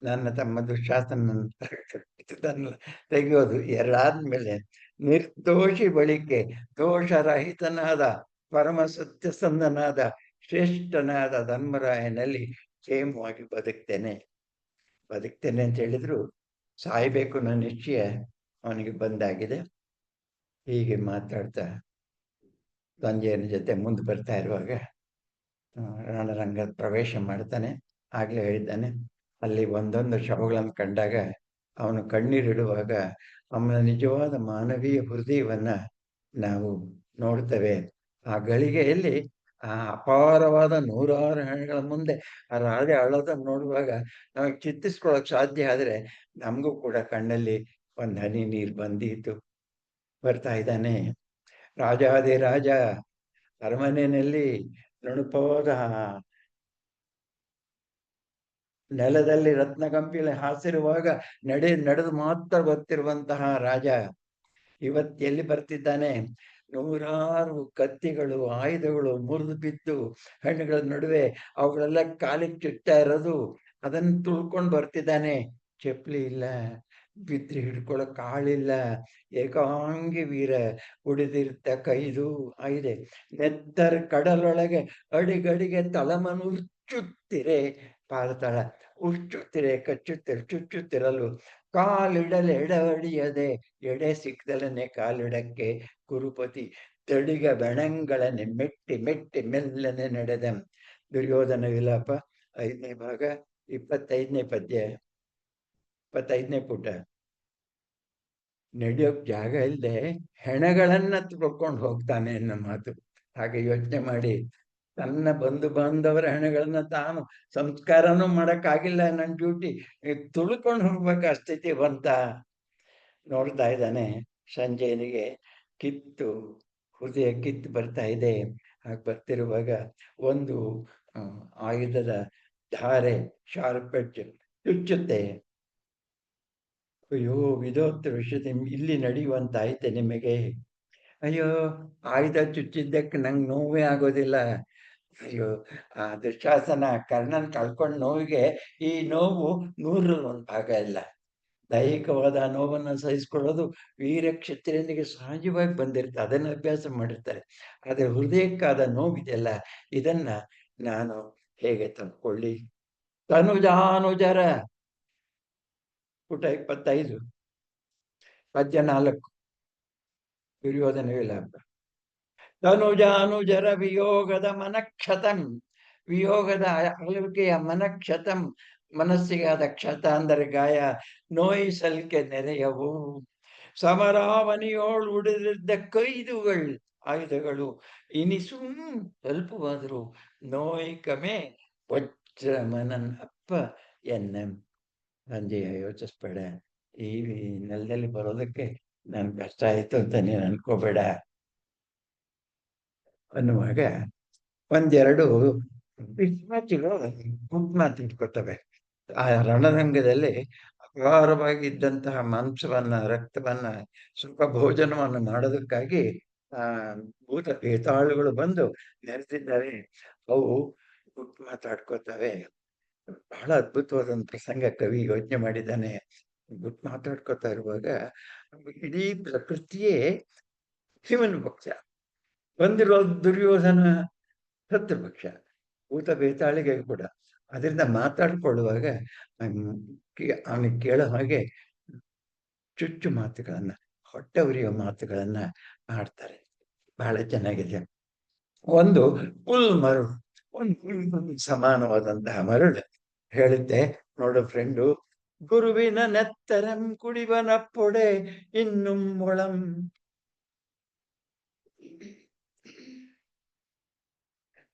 ನನ್ನ ತಮ್ಮ ದುಶ್ಯಾಸನನ್ನು ತೆಗೆಯೋದು. ಎರಡಾದ್ಮೇಲೆ ನಿರ್ದೋಷಿ ಬಳಿಕೆ ದೋಷರಹಿತನಾದ ಪರಮ ಸತ್ಯಸಂಧನಾದ ಶ್ರೇಷ್ಠನಾದ ಧರ್ಮರಾಯನಲ್ಲಿ ಕ್ಷೇಮವಾಗಿ ಬದುಕ್ತೇನೆ ಅಂತ ಹೇಳಿದ್ರು. ಸಾಯ್ಬೇಕು ನನ್ನ ನಿಶ್ಚಯ ಅವನಿಗೆ ಬಂದಾಗಿದೆ. ಹೀಗೆ ಮಾತಾಡ್ತಾ ಸಂಜಯನ ಜೊತೆ ಮುಂದೆ ಬರ್ತಾ ಇರುವಾಗ ರಣರಂಗ ಪ್ರವೇಶ ಮಾಡ್ತಾನೆ. ಆಗ್ಲೇ ಹೇಳಿದ್ದಾನೆ, ಅಲ್ಲಿ ಒಂದೊಂದು ಶವಗಳನ್ನು ಕಂಡಾಗ ಅವನು ಕಣ್ಣೀರಿಡುವಾಗ ಅವನ ನಿಜವಾದ ಮಾನವೀಯ ಹೃದಯವನ್ನ ನಾವು ನೋಡ್ತೇವೆ. ಆ ಗಳಿಗೆಯಲ್ಲಿ ಆ ಅಪಾರವಾದ 100 ಹೆಣಗಳ ಮುಂದೆ ಆ ರಾಜ ಅಳೋದನ್ನು ನೋಡುವಾಗ ನಮಗೆ ಚಿತ್ತಿಸ್ಕೊಳಕ್ ಸಾಧ್ಯ. ಆದ್ರೆ ನಮಗೂ ಕೂಡ ಕಣ್ಣಲ್ಲಿ ಒಂದು ಹನಿ ನೀರು ಬರ್ತಾ ಇದ್ದಾನೆ. ರಾಜ ಅರಮನೆಯಲ್ಲಿ ನುಣುಪಾದ ನೆಲದಲ್ಲಿ ರತ್ನಗಂಪಿಲೆ ಹಾಸಿರುವಾಗ ನಡೆದು ಮಾತ್ರ ಗೊತ್ತಿರುವಂತಹ ರಾಜ ಇವತ್ತು ಎಲ್ಲಿ ಬರ್ತಿದ್ದಾನೆ? 100 ಕತ್ತಿಗಳು, ಆಯುಧಗಳು ಮುರಿದು ಬಿದ್ದು ಹೆಣ್ಣುಗಳ ನಡುವೆ ಅವುಗಳೆಲ್ಲ ಕಾಲಿಗೆ ಚುಚ್ತಾ ಇರೋದು, ಅದನ್ನು ತುಳ್ಕೊಂಡು ಬರ್ತಿದ್ದಾನೆ. ಚಪ್ಪಲಿ ಇಲ್ಲ, ಬಿದ್ರಿ ಹಿಡ್ಕೊಳ್ಳೋ ಕಾಳಿಲ್ಲ, ಏಕಾಂಗಿ ವೀರ. ಉಳಿದಿರ್ತ ಕೈದು ಆಯ್ದೆ ನೆತ್ತರ ಕಡಲೊಳಗೆ ಅಡಿಗಡಿಗೆ ತಳಮನು ಉಚ್ಚುತ್ತಿರೆ. ಪಾದತಳ ಚುಚ್ಚುತ್ತಿರಲು ಕಾಲಿಡಲು ಎಡವಡಿಯದೆ ಎಡೆ ಸಿಕ್ಕದಲನೆ ಕಾಲಿಡಕ್ಕೆ ಕುರುಪತಿ ತಡಿಗ ಬೆಣಂಗಳನೆ ಮೆಟ್ಟಿ ಮೆಲ್ಲನೆ ನಡೆದ. ದುರ್ಯೋಧನ ವಿಲಾಪ 5ನೇ ಭಾಗ 25ನೇ ಪದ್ಯ 25ನೇ ಪುಟ. ನಡೆಯೋಕ್ ಜಾಗ ಇಲ್ಲದೆ ಹೆಣಗಳನ್ನ ತುಳ್ಕೊಂಡು ಹೋಗ್ತಾನೆ ಅನ್ನೋ ಮಾತು. ಹಾಗೆ ಯೋಚನೆ ಮಾಡಿ, ತನ್ನ ಬಂಧು ಬಾಂಧವರ ಹೆಣಗಳನ್ನ ತಾನು ಸಂಸ್ಕಾರನೂ ಮಾಡಕ್ಕಾಗಿಲ್ಲ, ನನ್ನ ಡ್ಯೂಟಿ ತುಳ್ಕೊಂಡು ಹೋಗ್ಬೇಕು ಆ ಸ್ಥಿತಿ ಬಂತ. ನೋಡ್ತಾ ಇದ್ದಾನೆ, ಸಂಜಯನಿಗೆ ಕಿತ್ತು ಹೃದಯ ಕಿತ್ತು ಬರ್ತಾ ಇದೆ. ಹಾಗೆ ಬರ್ತಿರುವಾಗ ಒಂದು ಆಯುಧದ ಧಾರೆ, ಶಾರ್ಪ್ ಎಡ್ಜ್ ಚುಚ್ಚುತ್ತೆ. ಅಯ್ಯೋ, ವಿಧೋತ್ತರ ವಿಷಯದ ಇಲ್ಲಿ ನಡೆಯುವಂತಾಯ್ತೆ ನಿಮಗೆ. ಅಯ್ಯೋ, ಆಯುಧ ಚುಚ್ಚಿದ್ದಕ್ಕೆ ನಂಗೆ ನೋವೇ ಆಗೋದಿಲ್ಲ. ಅಯ್ಯೋ, ಆ ದುಶ್ಯಾಸನ ಕರ್ಣನ್ ಕಳ್ಕೊಂಡ್ ನೋವಿಗೆ ಈ ನೋವು 100ರಲ್ಲಿ 1 ಭಾಗ ಇಲ್ಲ. ದೈಹಿಕವಾದ ನೋವನ್ನು ಸಹಿಸಿಕೊಳ್ಳೋದು ವೀರ ಕ್ಷತ್ರಿಯನಿಗೆ ಸಹಜವಾಗಿ ಬಂದಿರುತ್ತೆ, ಅದನ್ನು ಅಭ್ಯಾಸ ಮಾಡಿರ್ತಾರೆ. ಆದರೆ ಹೃದಯಕ್ಕಾದ ನೋವಿದೆಯಲ್ಲ, ಇದನ್ನ ನಾನು ಹೇಗೆ ತಂದ್ಕೊಳ್ಳಿ? ತನುಜಾನುಜರ, ಪುಟ 25, ಪದ್ಯ 4, ದುರ್ಯೋಧನ ವಿಲಾಪ. ತನುಜಾನುಜರ ವಿಯೋಗದ ಮನಕ್ಷತಂ, ವಿಯೋಗದ ಅಳುವಿಕೆಯ ಮನಕ್ಷತಂ, ಮನಸ್ಸಿಗೆ ಆದ ಕ್ಷತ ಅಂದರೆ ಗಾಯ, ನೋಯಿಸಲ್ಕೆ ನೆರೆಯವು. ಸಮರಾವನಿಯೋಳು ಉಳಿದಿದ್ದ ಕೈದುಗಳು, ಆಯುಧಗಳು ಇನಿಸು ಸ್ವಲ್ಪವಾದರು, ನೋಯಿಕಮೆ ವಜ್ರ ಮನನ್ ಅಪ್ಪ ಎನ್ನಂ. ಸಂಜೆಯ ಯೋಚಿಸ್ಬೇಡ, ಈ ನೆಲದಲ್ಲಿ ಬರೋದಕ್ಕೆ ನನ್ ಕಷ್ಟ ಆಯ್ತು ಅಂತ ನೀನು ಅನ್ಕೋಬೇಡ ಅನ್ನುವಾಗ ಒಂದೆರಡು ಪಿಶಾಚಿಗಳು ಗುಟ್ ಮಾತಿಟ್ಕೊತವೆ. ಆ ರಣರಂಗದಲ್ಲಿ ಅಪಾರವಾಗಿದ್ದಂತಹ ಮಾಂಸವನ್ನ, ರಕ್ತವನ್ನ, ಸ್ವಲ್ಪ ಭೋಜನವನ್ನು ಮಾಡೋದಕ್ಕಾಗಿ ಆ ಭೂತ ಬೇತಾಳುಗಳು ಬಂದು ನೆರೆದಿದ್ದಾರೆ. ಅವು ಗುಟ್ ಮಾತಾಡ್ಕೋತವೆ. ಬಹಳ ಅದ್ಭುತವಾದ ಪ್ರಸಂಗ. ಕವಿ ಯೋಚನೆ ಮಾಡಿದ್ದಾನೆ. ಗುಟ್ ಮಾತಾಡ್ಕೋತಾ ಇರುವಾಗ ಇಡೀ ಪ್ರಕೃತಿಯೇ ಶಿವನ ಪಕ್ಷ, ಬಂದಿರೋ ದುರ್ಯೋಧನ ಶತ್ರುಪಕ್ಷ, ಭೂತ ಬೇತಾಳಿಗೆ ಕೂಡ. ಅದರಿಂದ ಮಾತಾಡ್ಕೊಳ್ಳುವಾಗ ಅವನಿಗೆ ಕೇಳೋ ಹಾಗೆ ಚುಚ್ಚು ಮಾತುಗಳನ್ನ, ಹೊಟ್ಟೆ ಉರಿಯೋ ಮಾತುಗಳನ್ನ ಆಡ್ತಾರೆ. ಬಹಳ ಚೆನ್ನಾಗಿದೆ. ಒಂದು ಹುಲ್ ಮರಳು, ಒಂದು ಸಮಾನವಾದಂತಹ ಮರಳು ಹೇಳಿದ್ದೆ ನೋಡು ಫ್ರೆಂಡು. ಗುರುವಿನ ನೆತ್ತರಂ ಕುಡಿವನ ಪೊಡೆ ಇನ್ನುಂ ಮೊಳಂ,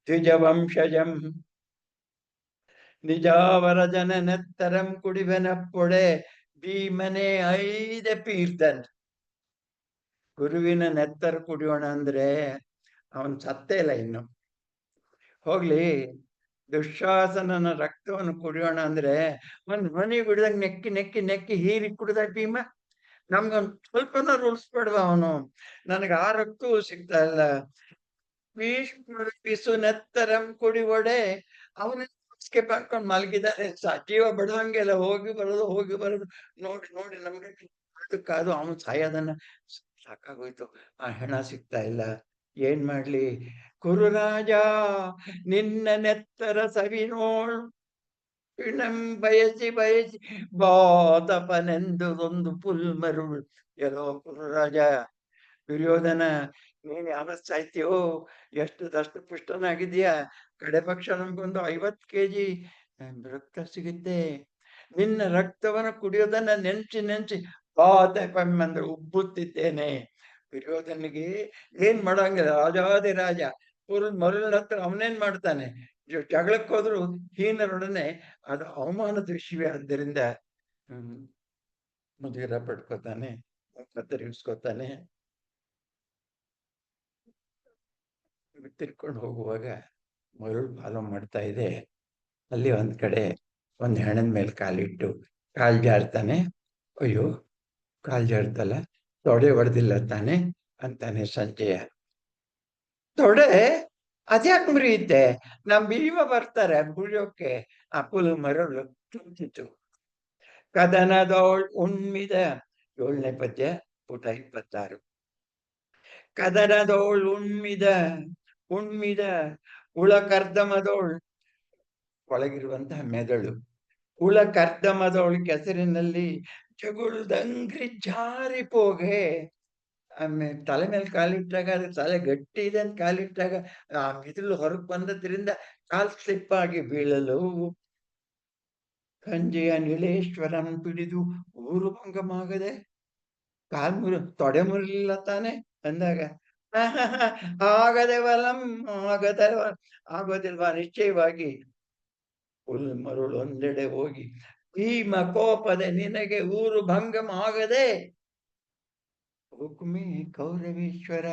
ದ್ವಿಜವಂಶಜಂ ನಿಜಾವರ ಜನ ನೆತ್ತರಂ ಕುಡಿವನ ಪೊಡೆ ಭೀಮನೆ ಐದ ಪೀರ್ತನ್. ಗುರುವಿನ ನೆತ್ತರ ಕುಡಿಯೋಣ ಅಂದ್ರೆ ಅವನ್ ಸತ್ತೇ ಇಲ್ಲ ಇನ್ನು. ಹೋಗ್ಲಿ, ದುಶ್ಯಾಸನನ ರಕ್ತವನ್ನು ಕುಡಿಯೋಣ ಅಂದ್ರೆ ಒಂದ್ ಮನಿ ಕುಡಿದಾಗ ನೆಕ್ಕಿ ನೆಕ್ಕಿ ನೆಕ್ಕಿ ಹೀರಿ ಕುಡಿದಾಗ ಭೀಮ ನಮ್ಗೊಂದ್ ಸ್ವಲ್ಪನಾರು ಉಳಿಸ್ಬೇಡ್ವ ಅವನು? ನನಗೆ ಆ ರಕ್ತವೂ ಸಿಗ್ತಾ ಇಲ್ಲ. ಪಿಸು ನೆತ್ತರಂ ಕುಡಿವೊಡೆ, ಅವನ ಹಾಕೊಂಡು ಮಲಗಿದ್ದಾರೆ. ಜೀವ ಬಿಡುವಂಗೆಲ್ಲ, ಹೋಗಿ ಬರೋದು ಹೋಗಿ ಬರೋದು ನೋಡಿ ನೋಡಿ ನಮ್ಗೆ ಅದಕ್ಕಾದು ಅವನು ಸಾಯೋದನ್ನ ಸಾಕಾಗೋಯ್ತು. ಆ ಹೆಣ ಸಿಗ್ತಾ ಇಲ್ಲ, ಏನ್ ಮಾಡ್ಲಿ? ಕುರುರಾಜ ನಿನ್ನ ನೆತ್ತರ ಸವಿನೋಳ್ ಪಿಣಂ ಬಯಸಿ ಬಯಸಿ ಬಾತಪನೆಂದುದೊಂದು ಪುಲ್ಮರುಳ್. ಎಲ್ಲೋ ಕುರುರಾಜ ದುರ್ಯೋಧನ, ನೀನ್ ಯಾವ ಸಾಯ್ತೀಯೋ? ಎಷ್ಟು ದಷ್ಟ ಪುಷ್ಟನಾಗಿದ್ಯಾ, ಕಡೆ ಪಕ್ಷ ನಮ್ಗೊಂದು 50 kg ರಕ್ತ ಸಿಗುತ್ತೆ. ನಿನ್ನ ರಕ್ತವನ್ನು ಕುಡಿಯೋದನ್ನ ನೆನ್ಸಿ ನೆನ್ಸಿ ಬಾತಪೆಂಬಂದ್ರೆ ಉಬ್ಬುತ್ತಿದ್ದೇನೆ. ದುರ್ಯೋಧನಿಗೆ ಏನ್ ಮಾಡಂಗಿಲ್ಲ, ರಾಜಾದಿರಾಜ ಮರುಳ ಹತ್ರ ಅವನೇನ್ ಮಾಡ್ತಾನೆ? ಜಗಳಕ್ಕೆ ಹೋದ್ರು ಹೀನರೊಡನೆ ಅದು ಅವಮಾನದ ವಿಷಯವೇ. ಆದ್ದರಿಂದ ಮುದುಗರ ಪಡ್ಕೋತಾನೆ, ಕತ್ತರಿಸ್ಕೋತಾನೆ. ತಿರ್ಕೊಂಡು ಹೋಗುವಾಗ ಮರುಳು ಫಾಲೋ ಮಾಡ್ತಾ ಇದೆ. ಅಲ್ಲಿ ಒಂದ್ ಕಡೆ ಒಂದ್ ಹೆಣದ ಮೇಲೆ ಕಾಲಿಟ್ಟು ಕಾಲ್ ಜಾರ್ತಾನೆ. ಅಯ್ಯೋ, ಕಾಲ್ ಜಾರ್ತಲ್ಲ, ತೊಡೆ ಹೊಡೆದಿಲ್ಲ ತಾನೆ ಅಂತಾನೆ ಸಂಜಯ. ತೊಡೆ ಅದ್ಯಾಕೆ ಮುರಿಯುತ್ತೆ? ನಮ್ ಭೀಮ ಬರ್ತಾರೆ ಮುರಿಯೋಕೆ. ಆ ಪುಲ್ ಮರಳು ತುಂಬಿತು. ಕದನದೋಳ್ ಉಣ್ಮಿದ, 7ನೇ ಪದ್ಯ, ಪುಟ 26. ಕದನದೋಳ್ ಉಣ್ಮಿದ ಉಣ್ಮಿದ ಉಳ ಕರ್ದಮದೋಳ್, ಒಳಗಿರುವಂತಹ ಮೆದುಳು, ಉಳ ಕರ್ದಮದೋಳ್ ಕೆಸರಿನಲ್ಲಿ ಜಗುಳ್ದಂಗ್ರಿ ಜಾರಿ ಪೋಗೆ. ಆಮೇಲೆ ತಲೆ ಮೇಲೆ ಕಾಲಿಟ್ಟಾಗ ಅದು ತಲೆ ಗಟ್ಟಿ ಇದೆ ಅಂತ ಕಾಲಿಟ್ಟಾಗ ಆ ಮಿದುಳು ಹೊರಗೆ ಬಂದದ್ರಿಂದ ಕಾಲ್ ಸ್ಲಿಪ್ ಆಗಿ ಬೀಳಲು. ಕಂಜೆಯ ನೀಲೇಶ್ವರನ್ ಪಿಡಿದು ಊರು ಭಂಗಮಾಗದೆ, ಕಾಲ್ ತೊಡೆ ಮುರಿಲಿಲ್ಲ ತಾನೆ ಅಂದಾಗ ಆಗದೆ ವಲಂ ಆಗದೆ ಆಗೋದಿಲ್ವಾ? ನಿಶ್ಚಯವಾಗಿ ಮರುಳು ಒಂದೆಡೆ ಹೋಗಿ ಭೀಮ ಕೋಪದೆ ನಿನಗೆ ಊರು ಭಂಗಮ ಆಗದೆ ಹುಕುಮಿ ಕೌರವೀಶ್ವರ.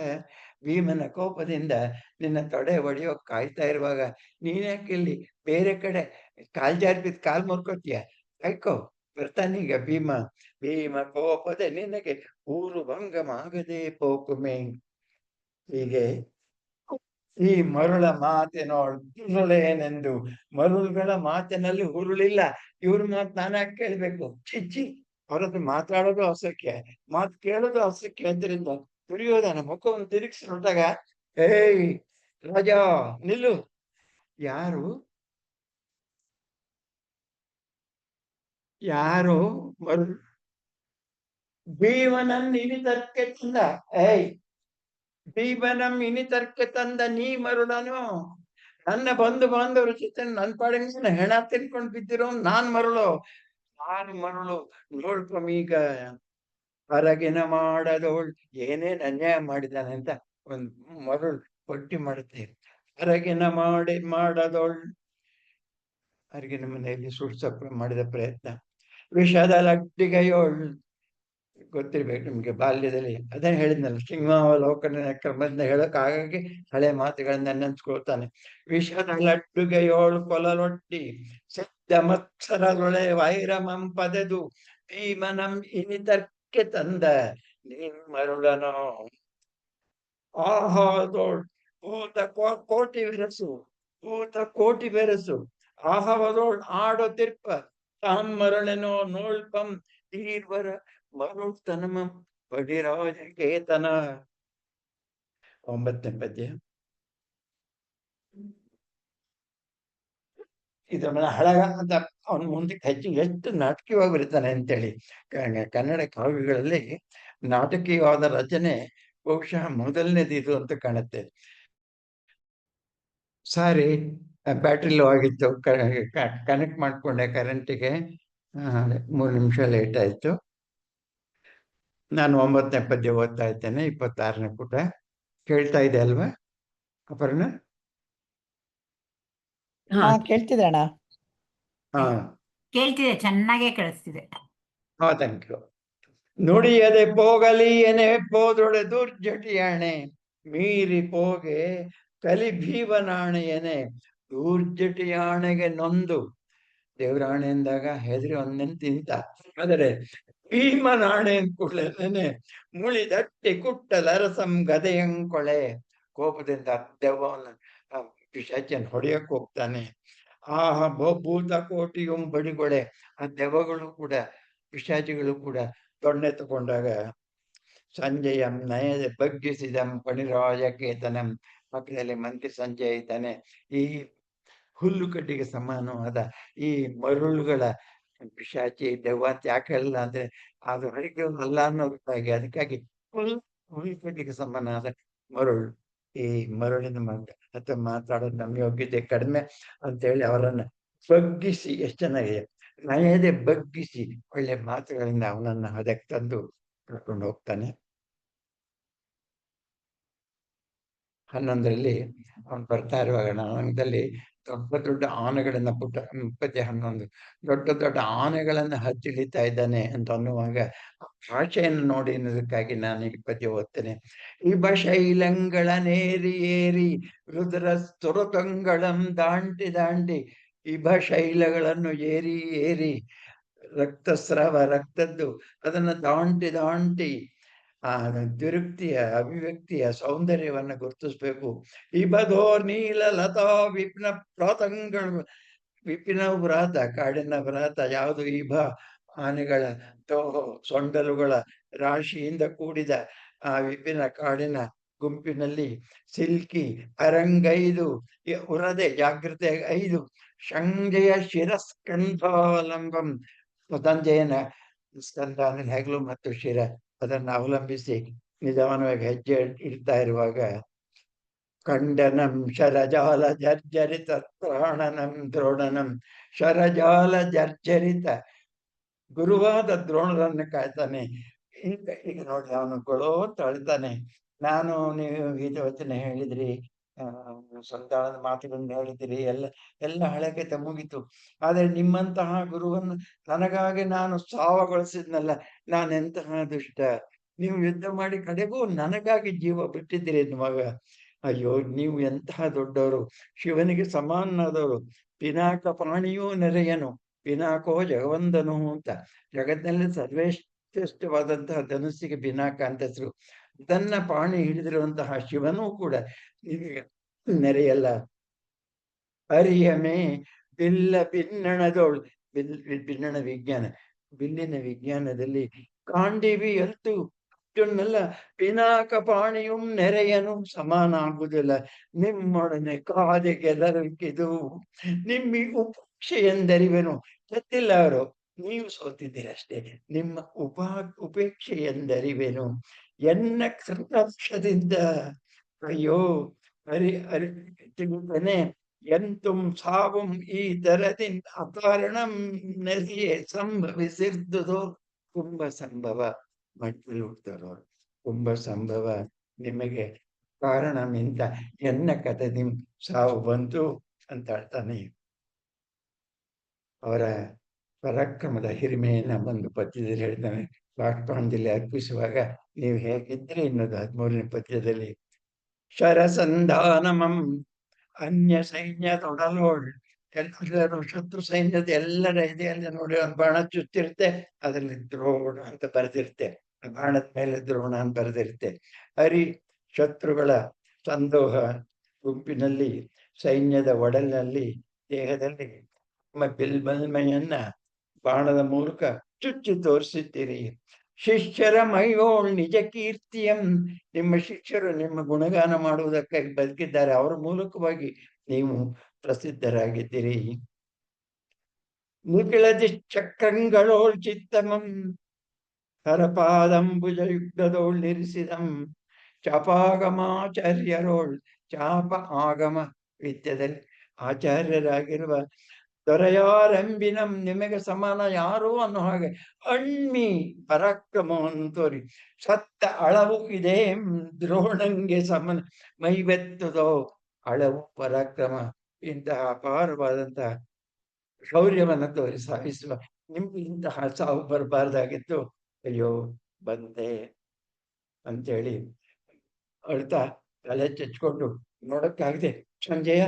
ಭೀಮನ ಕೋಪದಿಂದ ನಿನ್ನ ತೊಡೆ ಒಡೆಯೋಕ್ ಕಾಯ್ತಾ ಇರುವಾಗ ನೀನ್ಯಾಕೆ ಇಲ್ಲಿ ಬೇರೆ ಕಡೆ ಕಾಲ್ ಜಾರಿ ಬಿದ್ದು ಕಾಲ್ ಮುರ್ಕೋತೀಯ? ಕಾಯ್ಕೋ, ಬರ್ತಾನೀಗ ಭೀಮ. ಭೀಮ ಕೋಪದೆ ನಿನಗೆ ಊರು ಭಂಗಮ ಆಗದೆ ಪೋಕುಮೆ. ಹೀಗೆ ಈ ಮರುಳ ಮಾತಿನೊಳೇನೆಂದು, ಮರುಳುಗಳ ಮಾತಿನಲ್ಲಿ ಹುರುಳಿಲ್ಲ. ಇವ್ರ ಮಾತು ನಾನ್ಯಾಕೆ ಕೇಳ್ಬೇಕು? ಚಿಚ್ಚಿ, ಅವರದ್ದು ಮಾತಾಡೋದು ಅಸಖ್ಯ, ಮಾತು ಕೇಳೋದು ಅಸಖ್ಯ. ಆದ್ದರಿಂದ ದುರ್ಯೋಧನ ಮುಖವನ್ನು ತಿರುಗಿಸಿ ನೋಡಿದಾಗ, ಏಯ್ ರಾಜ ನಿಲ್ಲು. ಯಾರು ಯಾರು ಮರುಳು? ಭೀಮನನ್ನು ಇನಿತರ್ಕೆ ತಂದ. ಏಯ್, ಭೀಮನಂ ಇನಿತರ್ಕೆ ತಂದ ನೀ ಮರುಳನು? ನನ್ನ ಬಂಧು ಬಾಂಧವರು ಜೊತೆ ನನ್ನ ಪಾಡಿನ ಹೆಣ ತಿನ್ಕೊಂಡು ಬಿದ್ದಿರೋ ನಾನ್ ಮರುಳು? ನಾನು ಮರುಳು ನೋಡ್ಕೊಮೀಗ. ಹೊರಗಿನ ಮಾಡದವಳು ಏನೇನ್ ಅನ್ಯಾಯ ಮಾಡಿದ್ದಾನೆ ಅಂತ ಒಂದು ಮರುಳು ಪಟ್ಟಿ ಮಾಡುತ್ತೆ. ಹೊರಗಿನ ಮಾಡದವಳು ಹೊರಗಿನ ಮನೆಯಲ್ಲಿ ಸುಡ್ಸಪ್ಪ ಮಾಡಿದ ಪ್ರಯತ್ನ. ವಿಷದ ಲಟ್ಟಿಗೆಯೋಳು ಗೊತ್ತಿರ್ಬೇಕು ನಿಮ್ಗೆ, ಬಾಲ್ಯದಲ್ಲಿ ಅದನ್ನ ಹೇಳಿದ್ನಲ್ಲ, ಸಿಂಹಾವಲೋಕನ ಕ್ರಮದಿಂದ ಹೇಳಕ್ ಹಾಗಾಗಿ ಹಳೆ ಮಾತುಗಳನ್ನ ನೆನ್ಸ್ಕೊಳ್ತಾನೆ. ವಿಷದ ಲಡ್ಡುಗೆಯೋಳು ಕೊಲಲೊಟ್ಟಿ ಸಿದ್ಧ ಮತ್ಸರದೊಳೆ ವೈರಮಂ ಪದೆದು ಭೀಮನಂ ಇನಿತರ್ಕೆ ತಂದ ನೀನ್ ಮರುಳನೋ. ಆಹಾದೋಳ್ ಭೂತ ಕೋಟಿ ಬೆರಸು, ಭೂತ ಕೋಟಿ ಬೆರಸು ಆಹವದೋಳ್ ಆಡೋ ತಿರ್ಪ ತಾಂ ಮರಳೆನೋ ನೋಳ್ಪಂ ತೀರ್ವರ ಮರುಳ್ತನಮಂ ಪಡಿರಾಜ ಕೇತನ. 9ನೇ ಪದ್ಯ. ಇದನ್ನ ಹಳಗ ಅಂತ ಅವನು ಮುಂದಕ್ಕೆ ಹೆಚ್ಚು ಎಷ್ಟು ನಾಟಕೀಯವಾಗಿ ಬರೀತಾನೆ ಅಂತೇಳಿ. ಕನ್ನಡ ಕಾವ್ಯಗಳಲ್ಲಿ ನಾಟಕೀಯವಾದ ರಚನೆ ಬಹುಶಃ ಮೊದಲನೇದು ಇದು ಅಂತ ಕಾಣುತ್ತೆ. ಸಾರಿ, ಬ್ಯಾಟ್ರಿ ಲೋ ಆಗಿತ್ತು, ಕನೆಕ್ಟ್ ಮಾಡ್ಕೊಂಡೆ ಕರೆಂಟಿಗೆ. 3 ನಿಮಿಷ ಲೇಟ್ ಆಯ್ತು. ನಾನು 9ನೇ ಪದ್ಯ ಓದ್ತಾ ಇದ್ದೇನೆ, 26ನೇ ಪುಟ. ಕೇಳ್ತಾ ಇದೆ ಅಲ್ವಾ ಅಪರ್ಣ? ಕೇಳ್ತಿದೆ ಅಣ್ಣ. ಹಾ, ಕೇಳ್ತಿದೆ, ಚೆನ್ನಾಗೇ ಕೇಳಿಸ್ತಿದೆ. Thank you. ನುಡಿಯದೆ ಪೋಗಲಿ ಎನೆ ಪೋದೊಡೆ ದುರ್ಜಟಿಯಾಣೆ ಮೀರಿ ಪೋಗೆ ಕಲಿ ಭೀವನಾಣೆಯನೆ ದುರ್ಜಟಿಯಾಣೆಗೆ ನೊಂದು. ದೇವರಾಣೆ ಎಂದಾಗ ಹೆದರಿ ಒಂದೆನ್ ತಿಂತ, ಆದರೆ ಭೀಮನಾಣೆ ಕೂಡಲೇ ಮುಳಿದಟ್ಟಿ ಕುಟ್ಟಲರಸಂ ಗದೆಯಂಕೊಳೆ. ಕೋಪದಿಂದ ದೆವ್ವವನ್ನು ಪಿಶಾಚಿಯನ್ನು ಹೊಡೆಯಕ್ಕೆ ಹೋಗ್ತಾನೆ. ಭೂತ ಕೋಟಿಯಂ ಬಡಿಗೊಳೆ. ಆ ದೆವ್ವಗಳು ಕೂಡ ಪಿಶಾಚಿಗಳು ಕೂಡ ದೊಣ್ಣೆ ತಗೊಂಡಾಗ ಸಂಜಯಂ ನಯದೆ ಬಗ್ಗಿಸಿದಂ ಪಣಿರಾಜ ಕೇತನಂ. ಪಕ್ಕದಲ್ಲಿ ಮಂತ್ರಿ ಸಂಜಯ ಇದ್ದಾನೆ. ಈ ಹುಲ್ಲು ಕಡ್ಡಿಗೆ ಸಮಾನವಾದ ಈ ಮರುಳುಗಳ ಪಿಶಾಚಿ ದೆವ್ವ ಅಂತ ಯಾಕೆ ಹೇಳಲ್ಲ ಅಂದ್ರೆ ಅದು ಹರಿಕೆ ಅಲ್ಲ ಅನ್ನೋದಕ್ಕಾಗಿ, ಅದಕ್ಕಾಗಿ ಹುಲ್ಲು ಕಡ್ಡಿಗೆ ಸಮಾನವಾದ ಮರುಳು. ಈ ಮರುಳಿನ ಅಥವಾ ಮಾತಾಡೋದು ನಮ್ಮ ಯೋಗ್ಯತೆ ಕಡಿಮೆ ಅಂತೇಳಿ ಅವರನ್ನ ಬಗ್ಗಿಸಿ, ಎಷ್ಟು ಚೆನ್ನಾಗಿದೆ, ನಯದೆ ಬಗ್ಗಿಸಿ ಒಳ್ಳೆ ಮಾತುಗಳಿಂದ ಅವನನ್ನ ಅದಕ್ಕೆ ತಂದು ಕರ್ಕೊಂಡು ಹೋಗ್ತಾನೆ. 11ರಲ್ಲಿ ಅವನು ಬರ್ತಾ ಇರುವಾಗ ನಾನದಲ್ಲಿ ದೊಡ್ಡ ದೊಡ್ಡ ಆನೆಗಳನ್ನ ಪದ್ಯ 11 ದೊಡ್ಡ ದೊಡ್ಡ ಆನೆಗಳನ್ನ ಹಚ್ಚಿಳಿತಾ ಇದ್ದಾನೆ ಅಂತ ಅನ್ನುವಾಗ ಭಾಷೆಯನ್ನು ನೋಡಿ ಅನ್ನೋದಕ್ಕಾಗಿ ನಾನು ಈ ಪದ್ಯ ಓದ್ತೇನೆ. ಇಭಶೈಲಂಗಳನೇರಿ ಏರಿ ರುದ್ರ ಸ್ತುರತಂಗಳಂ ದಾಂಟಿ ದಾಂಟಿ. ಇಭಶೈಲಗಳನ್ನು ಏರಿ ಏರಿ ರಕ್ತಸ್ರಾವ, ರಕ್ತದ್ದು ಅದನ್ನ ದಾಂಟಿ ದಾಂಟಿ ಆ ದುರುಕ್ತಿಯ ಅಭಿವ್ಯಕ್ತಿಯ ಸೌಂದರ್ಯವನ್ನು ಗುರುತಿಸ್ಬೇಕು. ಇಬಧೋರ್ ನೀಲ ಲತಾ ವಿಪಿನ ಪ್ರಾತಂಗಳು. ವಿಪಿನ ವ್ರಾತ, ಕಾಡಿನ ವ್ರಾತ ಯಾವುದು? ಇಭ ಆನೆಗಳ ಸೊಂಡಲುಗಳ ರಾಶಿಯಿಂದ ಕೂಡಿದ ಆ ವಿಪಿನ ಕಾಡಿನ ಗುಂಪಿನಲ್ಲಿ ಸಿಲ್ಕಿ ಅರಂಗೈದು ಉರದೆ ಜಾಗೃತೆ 5 ಸಂಜಯ ಶಿರಸ್ಕಂಧಾವಲಂಬಂ. ಸಂಜಯನ ಸ್ಕಂದ ಅಂದ್ರೆ ಹೆಗಲು ಮತ್ತು ಶಿರ, ಅದನ್ನು ಅವಲಂಬಿಸಿ ನಿಧಾನವಾಗಿ ಹೆಜ್ಜೆ ಇಡ್ತಾ ಇರುವಾಗ ಖಂಡನಂ ಶರಜಾಲ ಜರ್ಜರಿತ ದ್ರೋಣನಂ ದ್ರೋಣನಂ. ಶರಜಾಲ ಜರ್ಜರಿತ ಗುರುವಾದ ದ್ರೋಣರನ್ನು ಕಾಯ್ತಾನೆ. ಈಗ ನೋಡಿ ಅವನು ಗೊಳೋ ಅಂತ ಅಳ್ತಾನೆ. ನಾನು ನೀವು ಗೀತವಚನ ಹೇಳಿದ್ರಿ, ಸಂತಾನದ ಮಾತುಗಳನ್ನು ಹೇಳಿದಿರಿ, ಎಲ್ಲ ಹಳಕತೆ ಮುಗೀತು. ಆದರೆ ನಿಮ್ಮಂತಹ ಗುರುವನ್ನು ನನಗಾಗಿ ನಾನು ಸಾವಗೊಳಿಸಿದ್ನಲ್ಲ, ನಾನೆಂತಹ ದುಷ್ಟ. ನೀವು ಯುದ್ಧ ಮಾಡಿ ಕಡೆಗೂ ನನಗಾಗಿ ಜೀವ ಬಿಟ್ಟಿದ್ದೀರಿ ಮಗ. ಅಯ್ಯೋ, ನೀವು ಎಂತಹ ದೊಡ್ಡವರು, ಶಿವನಿಗೆ ಸಮಾನನಾದವರು. ಪಿನಾಕ ಪಾಣಿಯೂ ನೆರೆಯನು, ಪಿನಾಕೋ ಜಗವಂದನು ಅಂತ. ಜಗತ್ತಿನಲ್ಲಿ ಶ್ರೇಷ್ಠವಾದಂತಹ ಧನುಸ್ಸಿಗೆ ಪಿನಾಕ ಅಂತ ಹೆಸರು. ತನ್ನ ಪಾಣಿ ಹಿಡಿದಿರುವಂತಹ ಶಿವನೂ ಕೂಡ ನಿಮಗೆ ನೆರೆಯಲ್ಲ. ಅರಿಯಮೆ ಬಿಲ್ಲ ಭಿನ್ನಣದೋಳು. ಭಿನ್ನಣ ವಿಜ್ಞಾನ, ಬಿಲ್ಲಿನ ವಿಜ್ಞಾನದಲ್ಲಿ ಕಾಂಡಿವಿ ಅಲ್ತು ಅಷ್ಟನ್ನೆಲ್ಲ ಪಿನಾಕ ಪಾಣಿಯಂ ನೆರೆಯನು ಸಮಾನ ಆಗುವುದಿಲ್ಲ. ನಿಮ್ಮೊಡನೆ ಕಾದೆ ಗೆಲ್ಲಲಿಕ್ಕಿದು ನಿಮ್ಮಿ ಉಪೇಕ್ಷೆ ಎಂದರಿವೆನು. ಗೊತ್ತಿಲ್ಲ ಅವರು, ನೀವು ಸೋತಿದ್ದೀರಷ್ಟೇ. ನಿಮ್ಮ ಉಪೇಕ್ಷೆ ಎಂದರಿವೆನು ಎನ್ನ ಕೃತಾಕ್ಷದಿಂದ. ಅಯ್ಯೋ, ತಿಳಿತಾನೆ ಎಂತುಂ ಸಾವಂ ಈ ತರದಿನ್ ಅಕಾರಣಂ ನೆರೆಯೇ ಸಂಭವಿಸಿರ್ದುದೋ. ಕುಂಭ ಸಂಭವ ಮಟ್ಟಲ್ಲಿ ಹುಡ್ತಾರೋ, ಕುಂಭ ಸಂಭವ ನಿಮಗೆ ಕಾರಣಮಿಂದ ಎನ್ನ ಕಥದಿ ಸಾವು ಬಂತು ಅಂತ ಹೇಳ್ತಾನೆ. ಅವರ ಪರಾಕ್ರಮದ ಹಿರಿಮೆಯನ್ನ ಬಂದು ಪದ್ಯದಲ್ಲಿ ಹೇಳ್ತಾನೆ. ಬಾಷ್ಪಾಂಜಲಿ ಅರ್ಪಿಸುವಾಗ ನೀವು ಹೇಗಿದ್ರಿ ಅನ್ನೋದು 13ನೇ ಪದ್ಯದಲ್ಲಿ. ಶರಸಂಧಾನಮಂ ಅನ್ಯ ಸೈನ್ಯದೊಡಲೋಳ್. ಎಲ್ಲರೂ ಶತ್ರು ಸೈನ್ಯದ ಎಲ್ಲರ ಎದೆಯಲ್ಲಿ ನೋಡಿ ಒಂದು ಬಾಣ ಚುತ್ತಿರುತ್ತೆ, ಅದರಲ್ಲಿ ದ್ರೋಣ ಅಂತ ಬರೆದಿರುತ್ತೆ. ಬಾಣದ ಮೇಲೆ ದ್ರೋಣ ಅಂತ ಬರೆದಿರುತ್ತೆ. ಶತ್ರುಗಳ ಸಂದೋಹ ಗುಂಪಿನಲ್ಲಿ, ಸೈನ್ಯದ ಒಡಲಿನಲ್ಲಿ, ದೇಹದಲ್ಲಿ ಬಿಲ್ಮಲ್ಮೆಯನ್ನ ಬಾಣದ ಮೂಲಕ ಚುಚ್ಚಿ ತೋರಿಸಿದ್ದೀರಿ. ಶಿಷ್ಯರ ಮೈಯೋಳ್ ನಿಜ ಕೀರ್ತಿಯಂ. ನಿಮ್ಮ ಶಿಷ್ಯರು ನಿಮ್ಮ ಗುಣಗಾನ ಮಾಡುವುದಕ್ಕಾಗಿ ಬದುಕಿದ್ದಾರೆ, ಅವರ ಮೂಲಕವಾಗಿ ನೀವು ಪ್ರಸಿದ್ಧರಾಗಿದ್ದೀರಿ. ನಿಖಿಳದಿ ಚಕ್ರಂಗಳೋಳ್ ಚಿತ್ತಮಂ. ಹರಪಾದಂಬುಜ ಯುಗ್ಧದೋಳ್ ನಿರಿಸಿದಂ. ಚಾಪಾಗಮಾಚಾರ್ಯರೋಳ್. ಚಾಪ ಆಗಮ ವಿದ್ಯದಲ್ಲಿ ಆಚಾರ್ಯರಾಗಿರುವ ದೊರೆಯಾರೆಂಬಿನಂ. ನಿಮಗೆ ಸಮಾನ ಯಾರು ಅನ್ನೋ ಹಾಗೆ ಅಣ್ಮಿ ಪರಾಕ್ರಮವನ್ನು ತೋರಿ. ಸತ್ತ ಅಳವು ಇದೆ ದ್ರೋಣಂಗೆ ಸಮನ ಮೈವೆತ್ತುದೋ. ಅಳವು ಪರಾಕ್ರಮ ಇಂತಹ ಅಪಾರವಾದಂತಹ ಶೌರ್ಯವನ್ನು ತೋರಿ ಸಾಧಿಸುವ ನಿಮ್ಗೆ ಇಂತಹ ಸಾವು ಬರಬಾರ್ದಾಗಿತ್ತು. ಅಯ್ಯೋ ಬಂದೆ ಅಂತೇಳಿ ಅಳ್ತಾ ತಲೆ ಚಚ್ಕೊಂಡು ನೋಡಕ್ಕಾಗದೆ, ಸಂಜಯ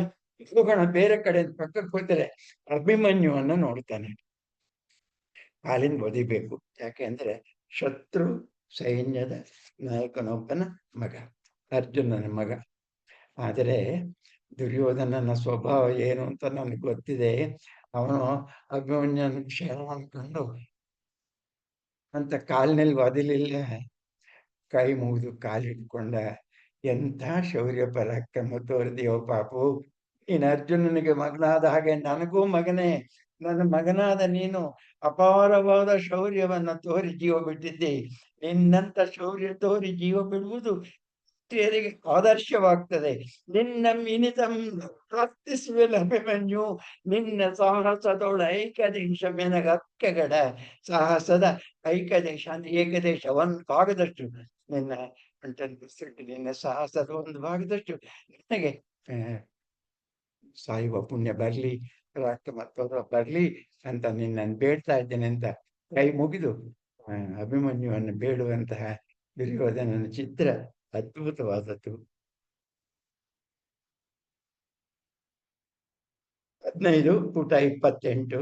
ಹೋಗೋಣ ಬೇರೆ ಕಡೆ ಪಕ್ಕಕ್ಕೆ ಹೋಗ್ತಾರೆ. ಅಭಿಮನ್ಯುವನ್ನ ನೋಡ್ತಾನೆ. ಕಾಲಿನ ಒದಿಬೇಕು, ಯಾಕೆಂದ್ರೆ ಶತ್ರು ಸೈನ್ಯದ ನಾಯಕನೊಬ್ಬನ ಮಗ, ಅರ್ಜುನನ ಮಗ. ಆದರೆ ದುರ್ಯೋಧನನ ಸ್ವಭಾವ ಏನು ಅಂತ ನನಗೆ ಗೊತ್ತಿದೆ. ಅವನು ಅಭಿಮನ್ಯನ ಕ್ಷಣ ಅನ್ಕೊಂಡು ಅಂತ ಕಾಲಿನಲ್ಲಿ ಒದಲಿಲ್ಲ, ಕೈ ಮುಗಿದು ಕಾಲಿಟ್ಕೊಂಡ. ಎಂಥ ಶೌರ್ಯ ಪರಾಕ್ರಮ ತೋರಿದೆಯೋ ಪಾಪು. ನೀನು ಅರ್ಜುನನಿಗೆ ಮಗನಾದ ಹಾಗೆ ನನಗೂ ಮಗನೇ, ನನ್ನ ಮಗನಾದ ನೀನು ಅಪಾರವಾದ ಶೌರ್ಯವನ್ನ ತೋರಿ ಜೀವ ಬಿಟ್ಟಿದ್ದೆ. ನಿನ್ನಂತ ಶೌರ್ಯ ತೋರಿ ಜೀವ ಬಿಡುವುದು ಸ್ತ್ರೀಯರಿಗೆ ಆದರ್ಶವಾಗ್ತದೆ. ನಿನ್ನ ಮಿನಿತಂ ಪ್ರಾರ್ಥಿಸುವೆಲ್ಲ ಅಭಿಮನ್ಯು. ನಿನ್ನ ಸಾಹಸದೊಳ ಐಕದೇಶ ಮೆನಗಕ್ಕೆಗಡ. ಸಾಹಸದ ಐಕದೇಶ ಅಂದ್ರೆ ಏಕದೇಶ, ಒಂದು ಭಾಗದಷ್ಟು ನಿನ್ನ ನಿನ್ನ ಸಾಹಸದ ಒಂದು ಭಾಗದಷ್ಟು ನನಗೆ ಸಾಯುವ ಪುಣ್ಯ ಬರ್ಲಿ, ರಾಷ್ಟ್ರ ಬರ್ಲಿ ಅಂತ ನಿನ್ನನ್ನು ಬೇಡ್ತಾ ಇದ್ದೇನೆ ಅಂತ ಕೈ ಮುಗಿದು ಅಭಿಮನ್ಯುವನ್ನು ಬೇಡುವಂತಹ ದುರ್ಯೋಧನನ ಚಿತ್ರ ಅದ್ಭುತವಾದದ್ದು. 15 ಪುಟ 28.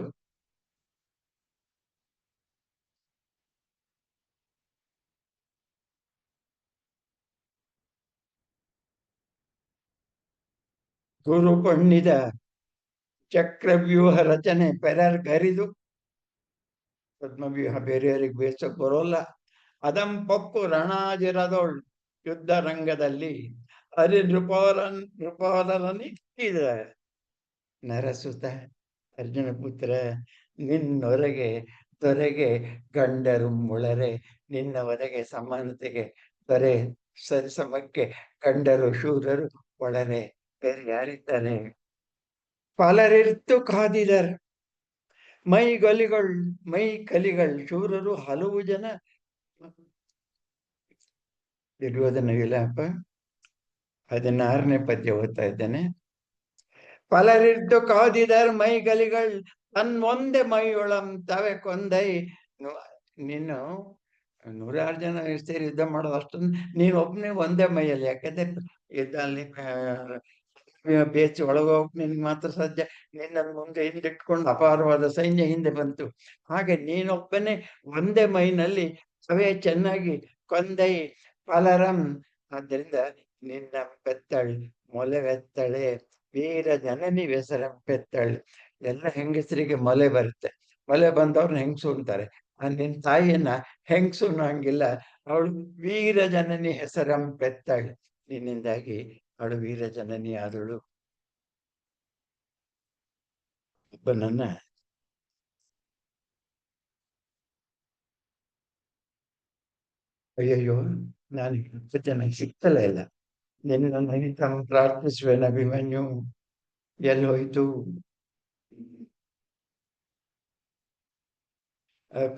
ಗುರು ಪಣ್ಣಿದ ಚಕ್ರವ್ಯೂಹ ರಚನೆ ಪೆರರ್ಗರಿದು. ಪದ್ಮವ್ಯೂಹ ಬೇರೆಯವರಿಗೆ ಬೇಸಕ್ಕೆ ಬರೋಲ್ಲ. ಅದಂಪಪ್ಪು ರಣಾಜಿರದೋಳ್. ಯುದ್ಧ ರಂಗದಲ್ಲಿ ನೃಪಾಲನಿಕ್ಕಿದ ನರಸುತ. ಅರ್ಜುನ ಪುತ್ರ, ನಿನ್ನೊರೆಗೆ ದೊರೆಗೆ ಗಂಡರು ಮುಳರೆ. ನಿನ್ನ ಒರೆಗೆ ಸಮಾನತೆಗೆ ದೊರೆ ಸರಿಸಮಕ್ಕೆ ಗಂಡರು ಶೂರರು ಒಳರೆ, ಬೇರೆ ಯಾರಿದ್ದಾನೆ? ಪಲರಿರ್ತು ಕಾದಿದರ್ ಮೈ ಕಲಿಗಳು ಶೂರರು ಹಲವು ಜನ ದುರ್ಯೋಧನ ವಿಲಾಪ 16ನೇ ಪದ್ಯ ಓದ್ತಾ ಇದ್ದೇನೆ. ಪಲರಿದ್ದು ಕಾದಿದರ್ ಮೈಗಲಿಗಳ್ ತನ್ನೊಂದೆ ಮೈಯೊಳಂ ತವೆ ಕೊಂದೈ. ನೀನು 106 ಜನ ಸೇರಿ ಯುದ್ಧ ಮಾಡೋದು ಅಷ್ಟೊಂದು, ನೀನು ಒಬ್ಬನೇ ಒಂದೇ ಮೈಯಲ್ಲಿ. ಯಾಕಂದ್ರೆ ಯುದ್ಧ ಅಲ್ಲಿ ಬೇಚಿ ಒಳಗೋಗಕ್ ನಿನ್ಗೆ ಮಾತ್ರ ಸಾಧ್ಯ. ನಿನ್ನ ಮುಂದೆ ಹಿಂದಿಟ್ಕೊಂಡು ಅಪಾರವಾದ ಸೈನ್ಯ ಹಿಂದೆ ಬಂತು. ಹಾಗೆ ನೀನೊಬ್ಬನೇ ಒಂದೇ ಮೈನಲ್ಲಿ ಅವೇ ಚೆನ್ನಾಗಿ ಕೊಂದೈ ಫಲರಂ. ಆದ್ದರಿಂದ ನಿನ್ನ ಪೆತ್ತಳ್ ಮೊಲೆವೆತ್ತಳೆ ವೀರ ಜನನಿ ಹೆಸರಂ ಪೆತ್ತಳ್. ಎಲ್ಲ ಹೆಂಗಸರಿಗೆ ಮೊಲೆ ಬರುತ್ತೆ, ಮೊಲೆ ಬಂದವ್ರನ್ನ ಹೆಂಗಸು ಅಂತಾರೆ. ನಿನ್ನ ತಾಯಿಯನ್ನ ಹೆಂಗಸು ಅನ್ನೋಂಗಿಲ್ಲ, ಅವಳು ವೀರ ಜನನಿ ಹೆಸರಂ ಪೆತ್ತಳ್. ನಿನ್ನಿಂದಾಗಿ ಅವಳು ವೀರ ಜನನಿ ಆದಳು. ಒಬ್ಬನನ್ನ ಅಯ್ಯಯ್ಯೋ, ನಾನು 20 ಜನ ಸಿಗ್ತಲೇ ಇಲ್ಲ. ನಿನ್ನನ್ನು ಹಿತ ಪ್ರಾರ್ಥಿಸುವೆನ ಅಭಿಮನ್ಯು ಎಲ್ಲೋಯ್ತು.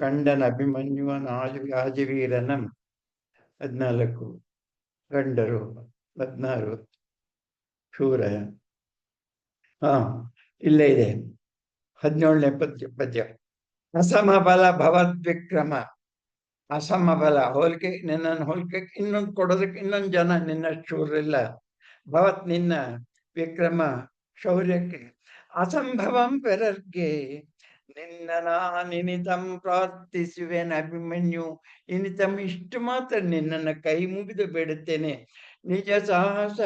ಕಂಡನ ಅಭಿಮನ್ಯುವನ ಆಜವೀರನಂ 14 ಗಂಡರು 16 ಶೂರ. ಇಲ್ಲೇ ಇದೆ 17ನೇ ಪದ್ಯ. ಅಸಮಬಲ ಭವದ್ವಿಕ್ರಮ. ಅಸಮಬಲ ಹೋಲಿಕೆ, ನಿನ್ನನ್ನು ಹೋಲಿಕೆ ಇನ್ನೊಂದು ಕೊಡೋದಕ್ಕೆ ಇನ್ನೊಂದು ಜನ ನಿನ್ನಷ್ಟು ಶೂರಿಲ್ಲ. ಭವತ್ ನಿನ್ನ ವಿಕ್ರಮ ಶೌರ್ಯಕ್ಕೆ. ಅಸಂಭವಂ ಪೆರರ್ಗೆ ನಿನ್ನ ನಿನಿತಂ ಪ್ರಾರ್ಥಿಸುವೆನ ಅಭಿಮನ್ಯು. ಇನಿತಂ ಇಷ್ಟು ಮಾತ್ರ ನಿನ್ನನ್ನು ಕೈ ಮುಗಿದು ಬೇಡುತ್ತೇನೆ. ನಿಜ ಸಾಹಸ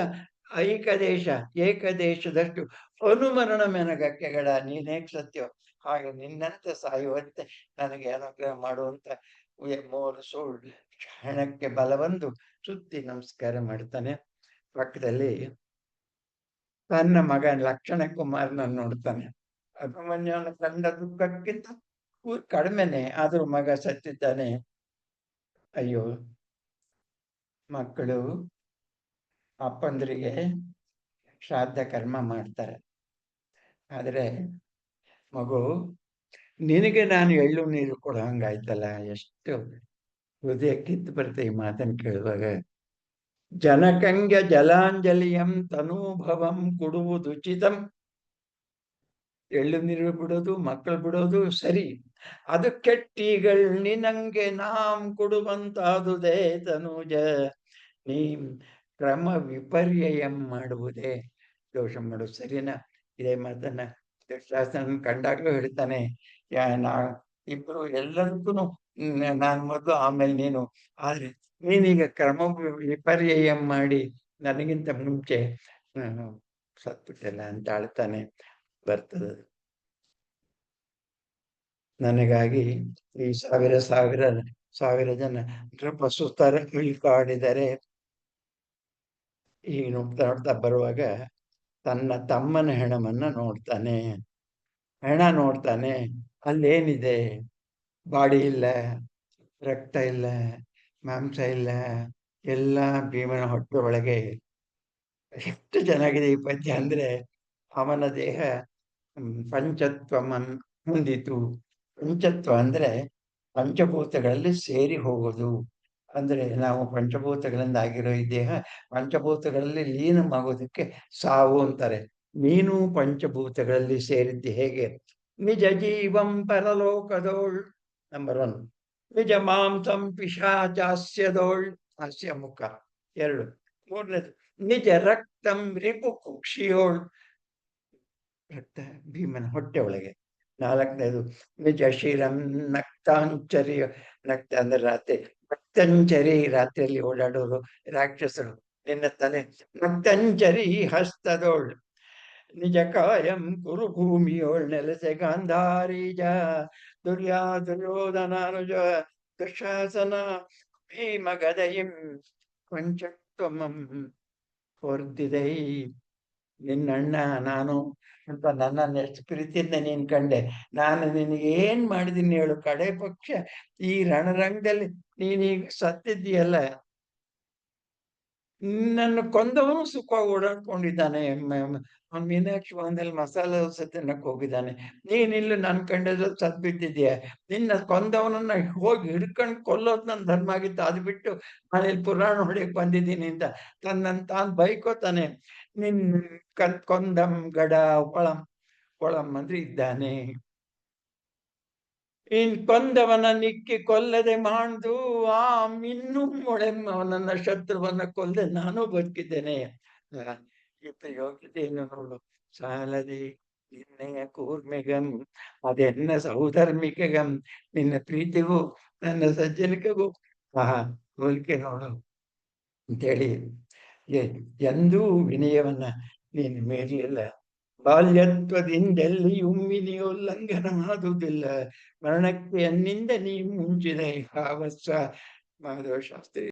ಏಕದೇಶದಷ್ಟು ಅನುಮರಣ ಮೆನಗ ಕೆಗಡ. ನೀನೇಕ್ ಸತ್ಯ ಹಾಗೆ ನಿನ್ನಂತೆ ಸಾಯುವಂತೆ ನನಗೆ ಅನುಗ್ರಹ ಮಾಡುವಂತ 3 ಸೋಳು ಹಣಕ್ಕೆ ಬಲ ಬಂದು ಸುತ್ತಿ ನಮಸ್ಕಾರ ಮಾಡ್ತಾನೆ. ಪಕ್ಕದಲ್ಲಿ ತನ್ನ ಮಗ ಲಕ್ಷಣ ಕುಮಾರನನ್ನು ನೋಡ್ತಾನೆ. ಅಭಿಮನ್ಯುವನ್ನು ಕಂಡ ದುಃಖಕ್ಕಿಂತ ಕಡಿಮೆನೆ, ಆದ್ರೂ ಮಗ ಸತ್ತಿದ್ದಾನೆ. ಅಯ್ಯೋ, ಮಕ್ಕಳು ಅಪ್ಪಂದ್ರಿಗೆ ಶ್ರಾದ್ದ ಕರ್ಮ ಮಾಡ್ತಾರೆ, ಆದ್ರೆ ಮಗು ನಿನಗೆ ನಾನು ಎಳ್ಳು ನೀರು ಕೊಡೋ ಹಂಗಾಯ್ತಲ್ಲ. ಎಷ್ಟು ಹೃದಯ ಕಿತ್ತು ಬರುತ್ತೆ ಈ ಮಾತನ್ನು ಕೇಳುವಾಗ. ಜನಕಂಗೆ ಜಲಾಂಜಲಿಯಂ ತನೂಭವಂ ಕೊಡುವುದು ಉಚಿತಂ. ಎಳ್ಳು ನೀರು ಬಿಡೋದು, ಮಕ್ಕಳು ಬಿಡೋದು ಸರಿ, ಅದು ಕೆಟ್ಟೀಗಳ್ ನಿನಂಗೆ ನಾಂ ಕೊಡುವಂತಾದುದೇ ತನೂಜ. ನೀ ಕ್ರಮ ವಿಪರ್ಯಯಂ ಮಾಡುವುದೇ ದೋಷ ಮಾಡು. ಸರಿನಾ? ಇದೇ ಮಾತನ್ನ ದುಶ್ಯಾಸನ ಕಂಡಾಗ್ಲೂ ಹೇಳ್ತಾನೆ. ಇಬ್ರು ಎಲ್ಲದಕ್ಕೂ ನಾನು ಮೊದಲು ಆಮೇಲೆ ನೀನು, ಆದ್ರೆ ನೀನೀಗ ಕ್ರಮ ವಿಪರ್ಯಯಂ ಮಾಡಿ ನನಗಿಂತ ಮುಂಚೆ ಸತ್ಬಿಟ್ಟಲ್ಲ ಅಂತ ಆಳ್ತಾನೆ. ಬರ್ತದೆ ನನಗಾಗಿ ಈ ಸಾವಿರ ಜನ ನೃಪಸುತರ ಇಳ್ಕಾಡಿದರೆ. ಈ ನೋಡ್ತಾ ಬರುವಾಗ ತನ್ನ ತಮ್ಮನ ಹೆಣವನ್ನ ನೋಡ್ತಾನೆ. ಹೆಣ ನೋಡ್ತಾನೆ, ಅಲ್ಲೇನಿದೆ? ಬಾಡಿ ಇಲ್ಲ, ರಕ್ತ ಇಲ್ಲ, ಮಾಂಸ ಇಲ್ಲ, ಎಲ್ಲ ಭೀಮನ ಹೊಟ್ಟೆ ಒಳಗೆ. ಎಷ್ಟು ಚೆನ್ನಾಗಿದೆ ಈ ಪದ್ಯ ಅಂದ್ರೆ, ಅವನ ದೇಹ ಪಂಚತ್ವ ಹೊಂದಿತು. ಪಂಚತ್ವ ಅಂದ್ರೆ ಪಂಚಭೂತಗಳಲ್ಲಿ ಸೇರಿ ಹೋಗೋದು. ಅಂದ್ರೆ ನಾವು ಪಂಚಭೂತಗಳಿಂದ ಆಗಿರೋ ಈ ದೇಹ ಪಂಚಭೂತಗಳಲ್ಲಿ ಲೀನವಾಗೋದಕ್ಕೆ ಸಾವು ಅಂತಾರೆ. ನೀನು ಪಂಚಭೂತಗಳಲ್ಲಿ ಸೇರಿದ್ದೆ ಹೇಗೆ? ನಿಜ ಜೀವಂ ಪರಲೋಕದೋಳ್ ನಂಬರ್ 1. ನಿಜ ಮಾಂಸಂ ಪಿಶಾಚಾಸ್ಯದೋಳ್ ಹಾಸ್ಯ ಮುಖ 2. 3ನೇದು ನಿಜ ರಕ್ತಂ ರಿಪು ಕುಕ್ಷಿಯೋಳ್ ರಕ್ತ ಭೀಮನ ಹೊಟ್ಟೆ ಒಳಗೆ. 4ನೇದು ನಿಜ ಶಿರಂ ನಕ್ತಾಂಚರಿ. ನಕ್ತ ಅಂದ್ರೆ ರಾತ್ರಿ, ನಕ್ತಂಚರಿ ರಾತ್ರಿಯಲ್ಲಿ ಓಡಾಡೋರು ರಾಕ್ಷಸರು. ನಿನ್ನ ತಲೆ ನಕ್ತಂಚರಿ ಹಸ್ತದೋಳ್. ನಿಜ ಕಾಯಂ ಕುರು ಭೂಮಿಯೋಳ್ ನೆಲೆಸೆ ಗಾಂಧಾರೀಜ. ದುರ್ಯೋಧನಾನುಜ ದುಶಾಸನ ಭೀಮ ಗದಯಿಂ ಪಂಚತ್ವಮಂ ಹೊರ್ದಿದೈ. ನಿನ್ನಣ್ಣ ನಾನು ಅಂತ ನನ್ನನ್ನು ಎಷ್ಟು ಪ್ರೀತಿಯಿಂದ ನೀನ್ ಕಂಡೆ. ನಾನು ನಿನಗೆ ಏನ್ ಮಾಡಿದೀನಿ ಹೇಳು? ಕಡೆ ಪಕ್ಷ ಈ ರಣರಂಗದಲ್ಲಿ ನೀನೀಗ ಸತ್ತಿದ್ದೀಯಲ್ಲ, ನನ್ನ ಕೊಂದವನು ಸುಖವಾಗಿ ಓಡಾಡ್ಕೊಂಡಿದ್ದಾನೆ. ಅವ್ನು ಮೀನಾಕ್ಷಿ ಭವನದಲ್ಲಿ ಮಸಾಲೆ ದೋಸೆ ತಿನ್ನಕ್ ಹೋಗಿದ್ದಾನೆ. ನೀನಿಲ್ಲಿ ನನ್ ಕಂಡದ್ರಲ್ಲಿ ಸತ್ ಬಿದ್ದಿದ್ಯಾ? ನಿನ್ನ ಕೊಂದವನನ್ನ ಹೋಗಿ ಹಿಡ್ಕೊಂಡ್ ಕೊಲ್ಲೋದು ನನ್ ಧರ್ಮ ಆಗಿತ್ತು. ಅದು ಬಿಟ್ಟು ನಾನಿಲ್ಲಿ ಪುರಾಣ ಹೊಡಿಯಕ್ ಬಂದಿದ್ದೀನಿ ಅಂತ ತನ್ನನ್ನು ತಾನು ಬೈಕೋತಾನೆ. ನಿನ್ ಕೊಂದಂ ಗಡ ಒಳಂ ಒಳಂ ಅಂದ್ರೆ ಇದ್ದಾನೆ. ಕೊಂದವನ ನಿಕ್ಕಿ ಕೊಲ್ಲದೆ ಮಾಡ್ದು ಆ ಮಿನ್ನು ಮೊಳೆಮ್ಮವನನ್ನ ಶತ್ರುವನ್ನ ಕೊಲ್ಲದೆ ನಾನು ಬದುಕಿದ್ದೇನೆ. ಆ, ಈ ಯೋಗ್ಯತೆಯನ್ನು ನೋಡು ಸಾಲದೆ ನಿನ್ನೆಯ ಕೂರ್ಮೆಗಂ ಅದೆನ್ನ ಸೌಧರ್ಮಿಕಗಂ ನಿನ್ನ ಪ್ರೀತಿಗೂ ನನ್ನ ಸಜ್ಜನಿಕೆಗೂ ಆಹಾ ಹೋಲಿಕೆ ನೋಡು ಅಂತೇಳಿ ಎಂದೂ ವಿನಯವನ್ನ ನೀನು ಮೀರಲಿಲ್ಲ. ಬಾಲ್ಯತ್ವದಿಂದೆಲ್ಲಿಯೂ ವಿನಯೋಲ್ಲಂಘನ ಮಾಡುವುದಿಲ್ಲ. ಮರಣಕ್ಕೆ ಎನ್ನಿಂದ ನೀ ಮುಂಚಿದೆ ಭಾವಸ್ವ ಮಾಧವ ಶಾಸ್ತ್ರಿ.